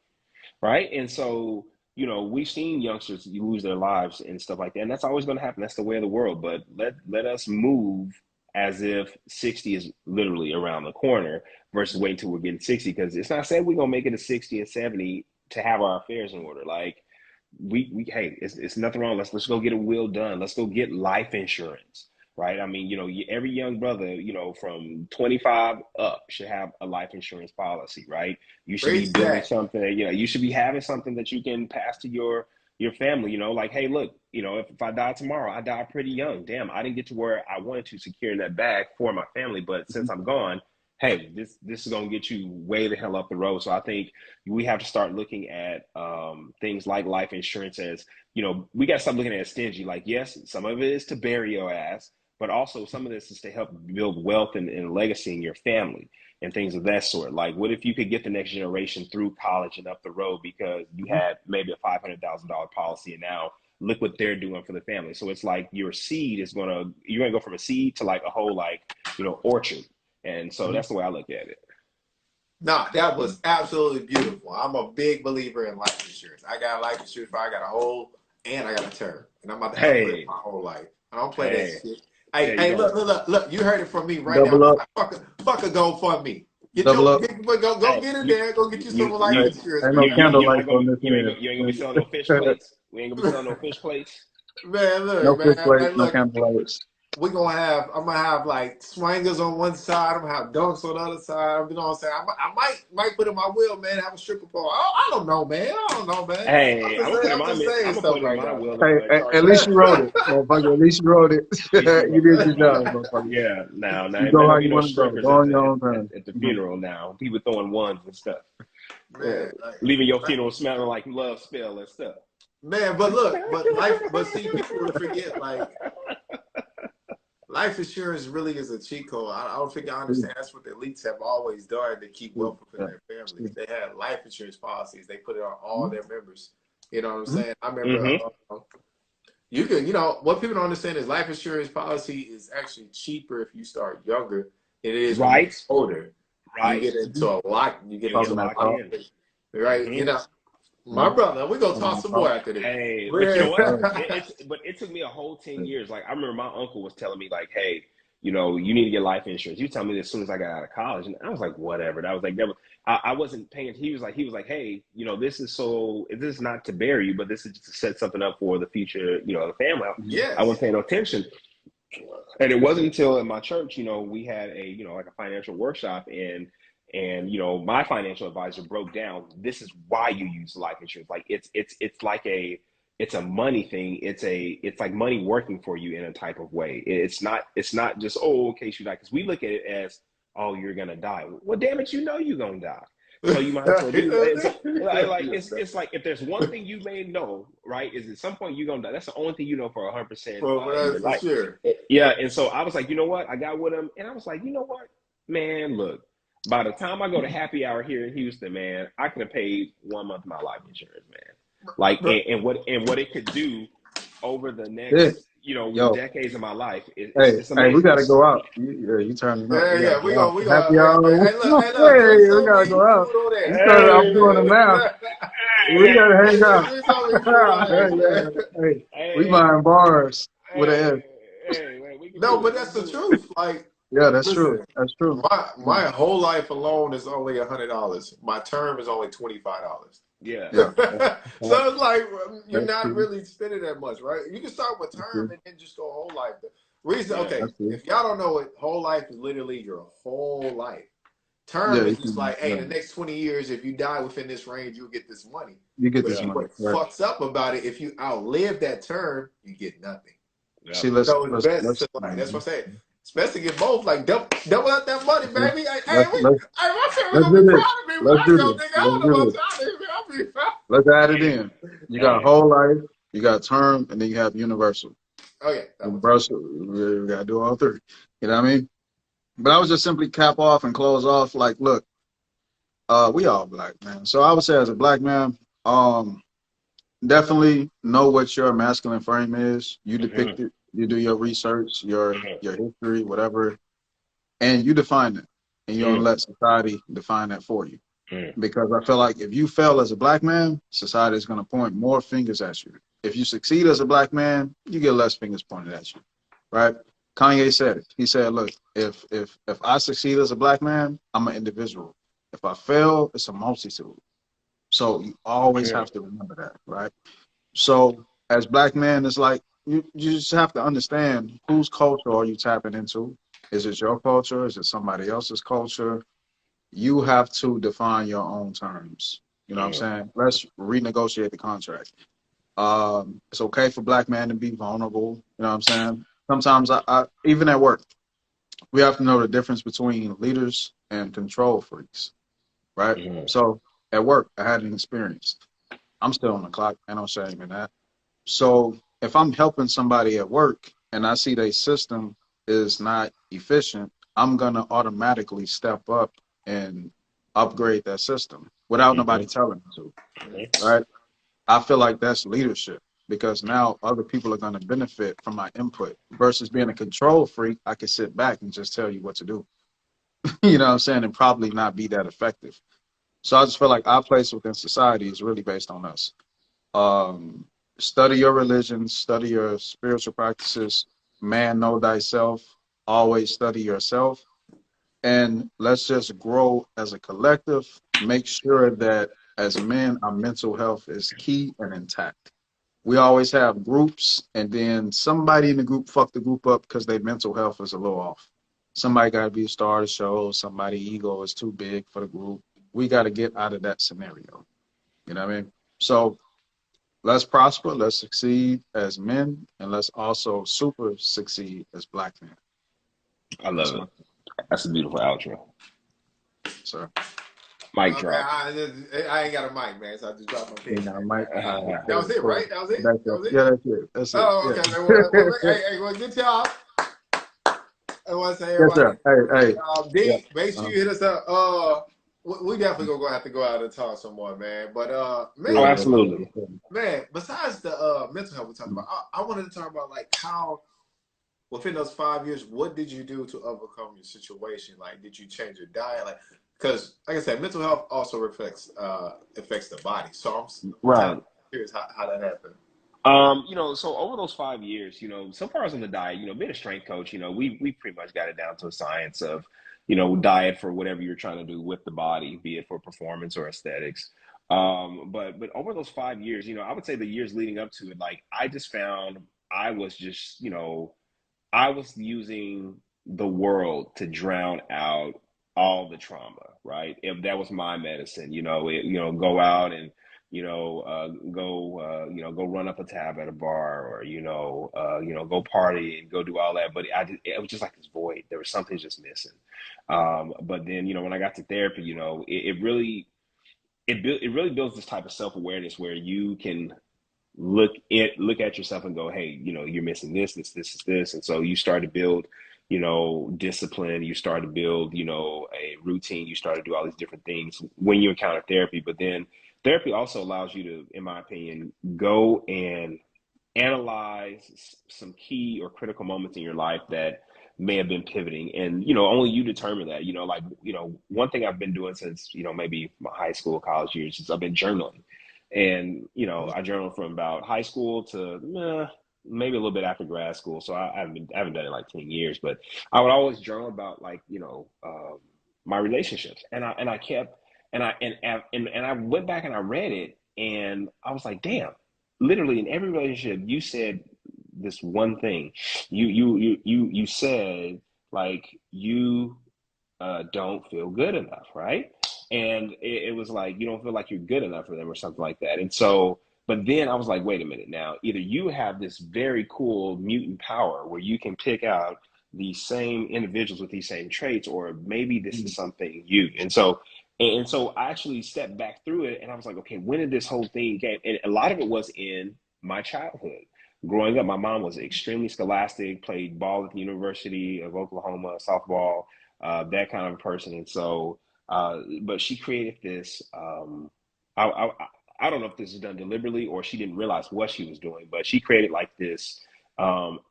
[SPEAKER 3] right? And so, we've seen youngsters lose their lives and stuff like that. And that's always going to happen. That's the way of the world. But let us move as if 60 is literally around the corner versus waiting until we're getting 60. Because it's not saying we're going to make it to 60 and 70 to have our affairs in order. Like, we hey, it's nothing wrong. Let's go get a will done. Let's go get life insurance, right? I mean, every young brother, from 25 up should have a life insurance policy, right? You should be
[SPEAKER 1] preach
[SPEAKER 3] building
[SPEAKER 1] that.
[SPEAKER 3] something. You should be having something that you can pass to your family. Like, hey, look, if I die tomorrow, I die pretty young. Damn, I didn't get to where I wanted to secure in that bag for my family, but since I'm gone, hey, this is gonna get you way the hell up the road. So I think we have to start looking at things like life insurance as, we got to stop looking at it stingy. Like, yes, some of it is to bury your ass, but also some of this is to help build wealth and legacy in your family and things of that sort. Like, what if you could get the next generation through college and up the road because you had maybe a $500,000 policy and now look what they're doing for the family. So it's like your seed you're going to go from a seed to like a whole, like, orchard. And so that's the way I look at it.
[SPEAKER 1] Nah, that was absolutely beautiful. I'm a big believer in life insurance. I got life insurance, but I got a whole and I got a term, and I'm about to have it
[SPEAKER 3] Hey,
[SPEAKER 1] my whole life. I don't play that
[SPEAKER 3] hey,
[SPEAKER 1] shit.
[SPEAKER 3] there
[SPEAKER 1] Hey,
[SPEAKER 3] you
[SPEAKER 1] hey,
[SPEAKER 3] go.
[SPEAKER 1] look! You heard it from me right now.
[SPEAKER 2] Double up,
[SPEAKER 1] Fuck a go for me.
[SPEAKER 2] double up.
[SPEAKER 1] Go
[SPEAKER 3] Hey,
[SPEAKER 1] get in there. Go get you some life
[SPEAKER 2] Hey,
[SPEAKER 1] insurance,
[SPEAKER 2] ain't
[SPEAKER 1] man.
[SPEAKER 2] no candle
[SPEAKER 3] you're not
[SPEAKER 2] lights
[SPEAKER 3] gonna
[SPEAKER 2] on this
[SPEAKER 3] you ain't gonna be selling no fish
[SPEAKER 2] end.
[SPEAKER 3] plates. We ain't gonna be selling no fish plates.
[SPEAKER 1] Man, look,
[SPEAKER 2] No fish
[SPEAKER 1] man.
[SPEAKER 2] plates,
[SPEAKER 1] Hey,
[SPEAKER 2] no
[SPEAKER 1] look.
[SPEAKER 2] candle lights.
[SPEAKER 1] I'm gonna have like swangers on one side. I'm gonna have dunks on the other side. You know what I'm saying? I might put in my will, man. Have a stripper pole. I don't know, man. I don't know, man.
[SPEAKER 3] Hey, I'm gonna put in
[SPEAKER 1] I'm
[SPEAKER 3] my
[SPEAKER 1] just saying
[SPEAKER 3] I'm gonna
[SPEAKER 1] stuff
[SPEAKER 3] put in
[SPEAKER 1] right
[SPEAKER 3] my
[SPEAKER 1] now.
[SPEAKER 3] will
[SPEAKER 2] Hey,
[SPEAKER 3] and charge
[SPEAKER 2] at
[SPEAKER 3] somebody
[SPEAKER 2] least
[SPEAKER 3] to
[SPEAKER 2] you
[SPEAKER 3] do
[SPEAKER 2] wrote
[SPEAKER 3] it.
[SPEAKER 2] it, motherfucker. At least you wrote it.
[SPEAKER 3] At least you
[SPEAKER 2] You
[SPEAKER 3] wrote
[SPEAKER 2] did
[SPEAKER 3] it.
[SPEAKER 2] your job, motherfucker.
[SPEAKER 3] Yeah, now
[SPEAKER 2] You
[SPEAKER 3] it
[SPEAKER 2] go
[SPEAKER 3] better
[SPEAKER 2] how
[SPEAKER 3] not be
[SPEAKER 2] you
[SPEAKER 3] no
[SPEAKER 2] want to go.
[SPEAKER 3] strippers
[SPEAKER 2] Go
[SPEAKER 3] at
[SPEAKER 2] on
[SPEAKER 3] the
[SPEAKER 2] your own time.
[SPEAKER 3] at the funeral now. People throwing ones and stuff.
[SPEAKER 1] Man, like,
[SPEAKER 3] Leaving your funeral smelling like love spell and stuff.
[SPEAKER 1] man, but see, people would forget like life insurance really is a cheat code. I don't think I understand. That's what the elites have always done to keep wealth within their families. They had life insurance policies. They put it on all their members. You know what I'm saying? I remember
[SPEAKER 3] Mm-hmm.
[SPEAKER 1] you can, what people don't understand is life insurance policy is actually cheaper if you start younger than it is when you
[SPEAKER 3] Right,
[SPEAKER 1] get older. You
[SPEAKER 3] right.
[SPEAKER 1] get into a lot. You get
[SPEAKER 3] You get
[SPEAKER 1] into
[SPEAKER 2] Talking
[SPEAKER 1] a
[SPEAKER 2] that
[SPEAKER 3] locked
[SPEAKER 1] lot,
[SPEAKER 2] talk.
[SPEAKER 3] in.
[SPEAKER 1] right?
[SPEAKER 3] Mm-hmm.
[SPEAKER 1] My brother, we're gonna
[SPEAKER 2] Talking
[SPEAKER 1] talk
[SPEAKER 2] that
[SPEAKER 1] some more
[SPEAKER 2] talk.
[SPEAKER 1] after this.
[SPEAKER 3] Hey, but you know what?
[SPEAKER 1] Yeah.
[SPEAKER 3] But it took me a whole 10 years. Like I remember my uncle was telling me like, hey, you need to get life insurance. You tell me this as soon as I got out of college. And I was like, whatever. That was like never I wasn't paying. He was like, hey, this is not to bury you, but this is just to set something up for the future, the family.
[SPEAKER 2] Mhm.
[SPEAKER 3] I wasn't
[SPEAKER 1] Yes.
[SPEAKER 3] paying no attention. And it wasn't until in my church, we had a, like a financial workshop, and my financial advisor broke down, this is why you use life insurance. Like it's like it's a money thing. It's like money working for you in a type of way. It's not just, oh, in case you die, because we look at it as, oh, you're gonna die. Well, damn it, you're gonna die. So you might as well do it. So, like it's like, if there's one thing you may know, right, is at some point you're gonna die. That's the only thing you know for 100%
[SPEAKER 1] Well,
[SPEAKER 3] in
[SPEAKER 1] that's
[SPEAKER 3] your
[SPEAKER 1] for
[SPEAKER 3] life.
[SPEAKER 1] sure.
[SPEAKER 3] Yeah, and so I was like, you know what? I got with him, and I was like, you know what, man, look. By the time I go to happy hour here in Houston, man, I could have paid 1 month of my life insurance, man. Like, and what it could do over the
[SPEAKER 2] Yeah.
[SPEAKER 3] next,
[SPEAKER 2] Yo,
[SPEAKER 3] decades of my life,
[SPEAKER 2] hey,
[SPEAKER 3] it's
[SPEAKER 2] hey, we
[SPEAKER 3] amazing.
[SPEAKER 2] gotta go out. You turning up.
[SPEAKER 1] Yeah,
[SPEAKER 2] We gotta
[SPEAKER 1] yeah,
[SPEAKER 2] go out.
[SPEAKER 1] we
[SPEAKER 2] Happy
[SPEAKER 1] gonna.
[SPEAKER 2] hour.
[SPEAKER 1] Hey, look, drink
[SPEAKER 2] Hey, we
[SPEAKER 1] some,
[SPEAKER 2] gotta
[SPEAKER 1] eat
[SPEAKER 2] go out.
[SPEAKER 1] food on
[SPEAKER 2] You
[SPEAKER 1] there.
[SPEAKER 2] started off
[SPEAKER 3] Hey,
[SPEAKER 2] doing the math. We
[SPEAKER 3] hey,
[SPEAKER 2] gotta hang out.
[SPEAKER 1] Drink some, eat food on
[SPEAKER 2] Hey,
[SPEAKER 1] there, man.
[SPEAKER 2] hey, we
[SPEAKER 3] hey,
[SPEAKER 2] buying bars with an
[SPEAKER 3] hey,
[SPEAKER 2] S.
[SPEAKER 3] hey, man, we can
[SPEAKER 1] No,
[SPEAKER 3] do
[SPEAKER 1] but
[SPEAKER 3] it.
[SPEAKER 1] that's
[SPEAKER 3] Let's
[SPEAKER 1] the
[SPEAKER 3] do
[SPEAKER 1] truth. Like,
[SPEAKER 2] Yeah, that's true.
[SPEAKER 1] listen,
[SPEAKER 2] That's true.
[SPEAKER 1] my whole life alone is only $100. My term is only $25.
[SPEAKER 3] it. Yeah.
[SPEAKER 2] Yeah,
[SPEAKER 1] So it's like you're
[SPEAKER 2] that's
[SPEAKER 1] not
[SPEAKER 2] true.
[SPEAKER 1] really spending that much, right? You can start with
[SPEAKER 2] That's
[SPEAKER 1] term
[SPEAKER 2] true.
[SPEAKER 1] and then just go whole life. The reason,
[SPEAKER 3] Yeah.
[SPEAKER 1] okay,
[SPEAKER 2] That's true.
[SPEAKER 1] if y'all don't know it, whole life is literally your whole life.
[SPEAKER 2] Yeah,
[SPEAKER 1] Term
[SPEAKER 2] you
[SPEAKER 1] is just
[SPEAKER 2] can.
[SPEAKER 1] like, hey, the next 20 years, if you die within this range, you'll get this money.
[SPEAKER 2] You get
[SPEAKER 1] But
[SPEAKER 2] this
[SPEAKER 3] Yeah.
[SPEAKER 2] money.
[SPEAKER 1] what
[SPEAKER 2] Right.
[SPEAKER 1] fucks up about it, if you outlive that term, you get nothing.
[SPEAKER 3] Yeah.
[SPEAKER 2] See, let's
[SPEAKER 1] So it's
[SPEAKER 2] let's
[SPEAKER 1] best
[SPEAKER 2] let's
[SPEAKER 1] to, like, that's what I'm saying. It's best to get both, like double out that money,
[SPEAKER 2] let's
[SPEAKER 1] baby. Hey,
[SPEAKER 2] let's let's
[SPEAKER 1] my family
[SPEAKER 2] let's
[SPEAKER 1] gonna
[SPEAKER 2] do
[SPEAKER 1] be
[SPEAKER 2] this.
[SPEAKER 1] proud of me when
[SPEAKER 2] Let's
[SPEAKER 1] I
[SPEAKER 2] do
[SPEAKER 1] go,
[SPEAKER 2] this.
[SPEAKER 1] nigga. I
[SPEAKER 2] Let's
[SPEAKER 1] don't know
[SPEAKER 2] do
[SPEAKER 1] about
[SPEAKER 2] this.
[SPEAKER 1] y'all, nigga. I'll be proud.
[SPEAKER 2] Let's add it in. You got
[SPEAKER 3] Hey.
[SPEAKER 2] whole life, you got term, and then you have universal.
[SPEAKER 1] Oh yeah, that one too.
[SPEAKER 2] Universal, we gotta do all three. You know what I mean? But I was just simply cap off and close off. Like, look, we all black, man. So I would say, as a black man, definitely know what your masculine frame is. You
[SPEAKER 3] Mhm.
[SPEAKER 2] depict it. You do your research, your
[SPEAKER 3] Mhm.
[SPEAKER 2] history, whatever, and you define it. And you don't
[SPEAKER 3] Mhm.
[SPEAKER 2] let society define that for you.
[SPEAKER 3] Mhm.
[SPEAKER 2] Because I feel like if you fail as a black man, society is going to point more fingers at you. If you succeed as a black man, you get less fingers pointed at you, right? Kanye said it. He said, "Look, if I succeed as a black man, I'm an individual. If I fail, it's a multitude. So you always
[SPEAKER 3] Mhm.
[SPEAKER 2] have to remember that, right? So as black men, it's like you just have to understand whose culture are you tapping into. Is it your culture? Is it somebody else's culture? You have to define your own terms. You know what I'm
[SPEAKER 3] Mhm.
[SPEAKER 2] saying? Let's renegotiate the contract. It's okay for black men to be vulnerable. You know what I'm saying? Sometimes I even at work, we have to know the difference between leaders and control freaks, right?
[SPEAKER 3] Mhm.
[SPEAKER 2] So at work, I had an experience. I'm still on the clock, and no shame in that. So if I'm helping somebody at work and I see their system is not efficient, I'm gonna automatically step up and upgrade that system without nobody
[SPEAKER 3] Mhm.
[SPEAKER 2] telling me to,
[SPEAKER 3] Mhm.
[SPEAKER 2] right? I feel like that's leadership because now other people are gonna benefit from my input versus being a control freak. I can sit back and just tell you what to do. You know what I'm saying? And probably not be that effective. So I just feel like our place within society is really based on us. Um, Study your religion, study your spiritual practices. Man, know thyself. Always study yourself. And let's just grow as a collective. Make sure that as men, our mental health is key and intact. We always have groups, and then somebody in the group fuck the group up because their mental health is a little off. Somebody got to be a star of the show. Somebody ego is too big for the group. We got to get out of that scenario. You know what I mean? So let's prosper, let's succeed as men, and let's also super succeed as black men.
[SPEAKER 3] I
[SPEAKER 2] That's
[SPEAKER 3] love
[SPEAKER 2] my
[SPEAKER 3] it. That's a beautiful outro.
[SPEAKER 2] sir.
[SPEAKER 3] Mic
[SPEAKER 1] Man,
[SPEAKER 3] drop.
[SPEAKER 1] I ain't got a mic, man, so I just dropped my
[SPEAKER 2] You
[SPEAKER 1] pen,
[SPEAKER 2] know,
[SPEAKER 1] man.
[SPEAKER 2] Mike. All right,
[SPEAKER 1] That
[SPEAKER 2] cool,
[SPEAKER 1] was it,
[SPEAKER 2] cool.
[SPEAKER 1] right? That was it.
[SPEAKER 2] That's
[SPEAKER 1] That
[SPEAKER 2] it.
[SPEAKER 1] was it.
[SPEAKER 2] Yeah, that's it. That's it.
[SPEAKER 1] Oh,
[SPEAKER 2] Yeah.
[SPEAKER 1] okay, man. Hey, well, good job. I want to say,
[SPEAKER 2] Yes,
[SPEAKER 1] everybody,
[SPEAKER 2] sir. Hey, hey. Yeah.
[SPEAKER 1] D, make sure
[SPEAKER 2] Uh,
[SPEAKER 1] you hit us up. We definitely gonna have to go out and talk some more, man. But
[SPEAKER 2] yeah.
[SPEAKER 3] Oh,
[SPEAKER 1] man,
[SPEAKER 3] absolutely.
[SPEAKER 1] besides the mental health we talked about, I wanted to talk about like how within those 5 years, what did you do to overcome your situation? Like, did you change your diet? Like, because like I said, mental health also affects the body. So I'm kind of
[SPEAKER 3] Right.
[SPEAKER 1] curious how that happened.
[SPEAKER 3] So over those 5 years, so far as on the diet, being a strength coach, we pretty much got it down to a science of, diet for whatever you're trying to do with the body, be it for performance or aesthetics. But over those 5 years, I would say the years leading up to it, like I just found I was just, I was using the world to drown out all the trauma, right? If that was my medicine, go out and, go run up a tab at a bar, or, go party and go do all that. But it was just like this void. There was something just missing. But then, when I got to therapy, it really builds this type of self-awareness where you can look at yourself and go, hey, you're missing this. And so you start to build, discipline, you start to build, a routine, you start to do all these different things when you encounter therapy. But then therapy also allows you to, in my opinion, go and analyze some key or critical moments in your life that may have been pivoting, and only you determine that. One thing I've been doing since maybe my high school, college years is I've been journaling. And I journaled from about high school to maybe a little bit after grad school. So I haven't done it like 10 years, but I would always journal about my relationships, and I kept and I went back and I read it, and I was like, damn, literally in every relationship you said this one thing. You said, like, you don't feel good enough, right? And it was like, you don't feel like you're good enough for them or something like that. And so, but then I was like, wait a minute now, either you have this very cool mutant power where you can pick out these same individuals with these same traits, or maybe this is something you. And so I actually stepped back through it, and I was like, okay, when did this whole thing came? And a lot of it was in my childhood. Growing up, my mom was extremely scholastic, played ball at the University of Oklahoma, softball, that kind of person. And so, but she created this. I, I I don't know if this is done deliberately or she didn't realize what she was doing, but she created like this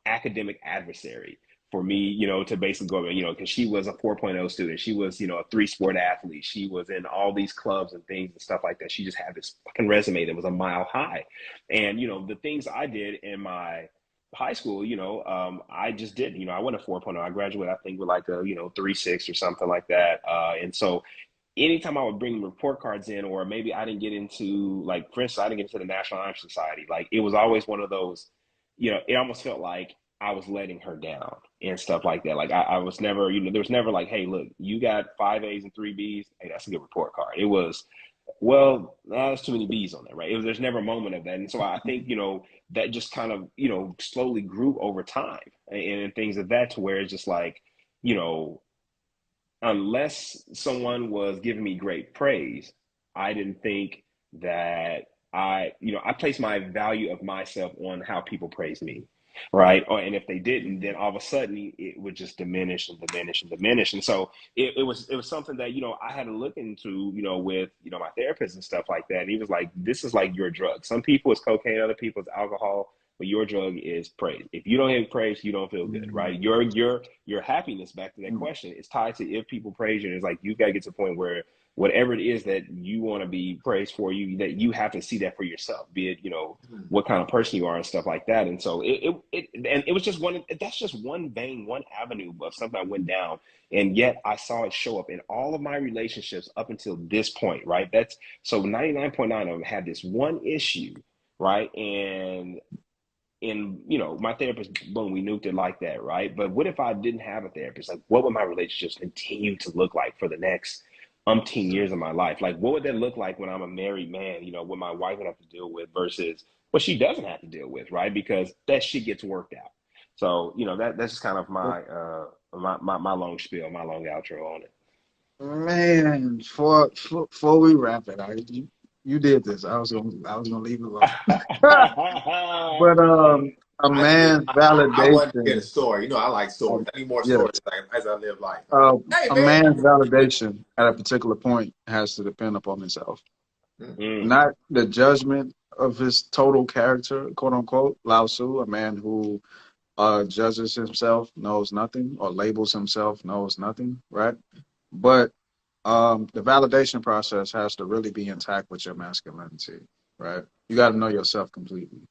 [SPEAKER 3] academic adversary for me, to basically go, because she was a 4.0 student. She was, a 3-sport athlete. She was in all these clubs and things and stuff like that. She just had this fucking resume that was a mile high. And, the things I did in my high school, I just did, I went a 4.0. I graduated, I think, with like a, 3.6 or something like that. And so anytime I would bring report cards in, or maybe I didn't get into, like, for instance, I didn't get into the National Honor Society. Like, it was always one of those, it almost felt like I was letting her down and stuff like that. Like, I was never, there was never like, hey, look, you got 5 A's and 3 B's. Hey, that's a good report card. It was, well, there's too many B's on there, right? There's never a moment of that. And so I think, that just kind of, slowly grew over time, and things of that, to where it's just like, you know, unless someone was giving me great praise, I didn't think that I placed my value of myself on how people praise me, right? And if they didn't, then all of a sudden it would just diminish and diminish and diminish. And so it was something that, I had to look into, with, my therapist and stuff like that. And he was like, this is like your drug. Some people it's cocaine, other people it's alcohol, but your drug is praise. If you don't have praise, you don't feel good, right? Your happiness, back to that question, is tied to if people praise you. And it's like, you got to get to the point where whatever it is that you want to be praised for, that you have to see that for yourself, be it, what kind of person you are and stuff like that. And so it was just that's just one vein, one avenue of something I went down. And yet I saw it show up in all of my relationships up until this point, right? That's so 99.9 of them had this one issue, right? And my therapist, boom, we nuked it like that, right? But what if I didn't have a therapist? Like, what would my relationships continue to look like for the next umpteen years of my life? Like, what would that look like when I'm a married man, what my wife would have to deal with versus what she doesn't have to deal with, right? Because that shit gets worked out. So, that's just kind of my my long spiel, my long outro on it.
[SPEAKER 2] Man, before we wrap it, you did this. I was gonna leave it alone. But a man's
[SPEAKER 1] I want to get a
[SPEAKER 2] validation.
[SPEAKER 1] story. I like stories. I need more
[SPEAKER 2] Yeah.
[SPEAKER 1] stories as I live life. Hey,
[SPEAKER 2] A
[SPEAKER 1] man.
[SPEAKER 2] man's validation at a particular point has to depend upon himself, not the judgment of his total character, quote unquote. Lao Tzu, a man who judges himself knows nothing, or labels himself knows nothing, right? But the validation process has to really be intact with your masculinity, right? You got to know yourself completely.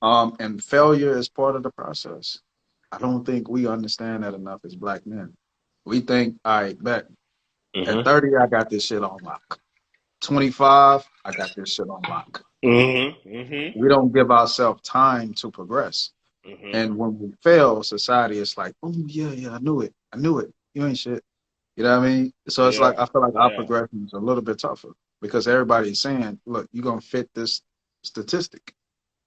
[SPEAKER 2] And failure is part of the process. I don't think we understand that enough as Black men. We think, all right, bet at 30, I got this shit on lock. 25, I got this shit on lock. We don't give ourselves time to progress.
[SPEAKER 3] Mm-hmm.
[SPEAKER 2] And when we fail, society is like, oh yeah, I knew it. You ain't shit. You know what I mean? So it's like
[SPEAKER 3] Yeah.
[SPEAKER 2] I feel like our
[SPEAKER 3] Yeah.
[SPEAKER 2] progression is a little bit tougher because everybody's saying, look, you're gonna fit this statistic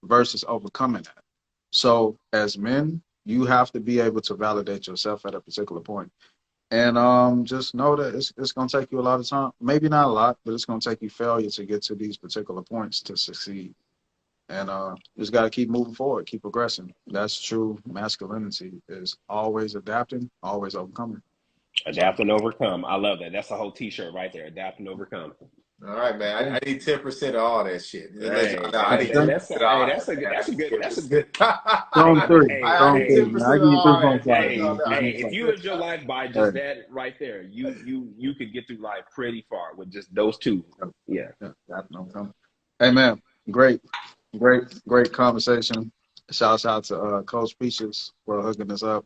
[SPEAKER 2] versus overcoming that. So as men, you have to be able to validate yourself at a particular point. And just know that it's gonna take you a lot of time. Maybe not a lot, but it's gonna take you failure to get to these particular points to succeed. And just gotta keep moving forward, keep progressing. That's true masculinity is always adapting, always overcoming. So
[SPEAKER 3] Adapt and overcome. I love that. That's the whole T-shirt right there. Adapt and overcome.
[SPEAKER 1] All right, man. I need 10% of all that shit. Just let y'all
[SPEAKER 3] Hey,
[SPEAKER 1] know. I need
[SPEAKER 3] that,
[SPEAKER 1] 10%
[SPEAKER 3] that's
[SPEAKER 1] of
[SPEAKER 3] hey,
[SPEAKER 1] all
[SPEAKER 3] that's
[SPEAKER 1] that,
[SPEAKER 3] a good,
[SPEAKER 1] man. I
[SPEAKER 3] that's a
[SPEAKER 1] need
[SPEAKER 3] good, that's a
[SPEAKER 1] 10%.
[SPEAKER 3] good.
[SPEAKER 2] strong
[SPEAKER 3] Hey,
[SPEAKER 2] three,
[SPEAKER 3] hey,
[SPEAKER 1] I
[SPEAKER 2] strong
[SPEAKER 1] need
[SPEAKER 3] hey,
[SPEAKER 2] three, man. I
[SPEAKER 1] 10%
[SPEAKER 2] give
[SPEAKER 1] of
[SPEAKER 2] you
[SPEAKER 1] all that.
[SPEAKER 2] 3.5.
[SPEAKER 1] Just let
[SPEAKER 3] hey,
[SPEAKER 1] y'all
[SPEAKER 2] Man.
[SPEAKER 1] know.
[SPEAKER 3] hey! If
[SPEAKER 2] 3.5.
[SPEAKER 3] you live your life by
[SPEAKER 2] Hey,
[SPEAKER 3] just that right there, you could get through life pretty far with just those two. Yeah.
[SPEAKER 2] yeah, that's no problem. Hey man, great conversation. Shouts out to Coach Peaches for hooking us up.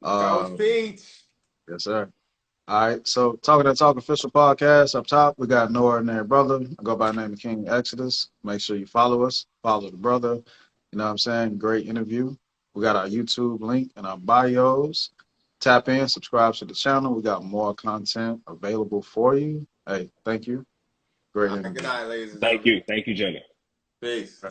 [SPEAKER 1] Coach
[SPEAKER 2] Uh,
[SPEAKER 1] Peach.
[SPEAKER 2] yes, sir. All right, so Talking That Talk official podcast up top. We got Noah and their brother. I go by the name of King Exodus. Make sure you follow us, follow the brother. You know what I'm saying? Great interview. We got our YouTube link in our bios. Tap in, subscribe to the channel. We got more content available for you. Hey, thank you. Great
[SPEAKER 1] All right, good
[SPEAKER 2] interview.
[SPEAKER 1] night, ladies and
[SPEAKER 3] Thank
[SPEAKER 1] gentlemen.
[SPEAKER 3] you, Junior.
[SPEAKER 1] Peace.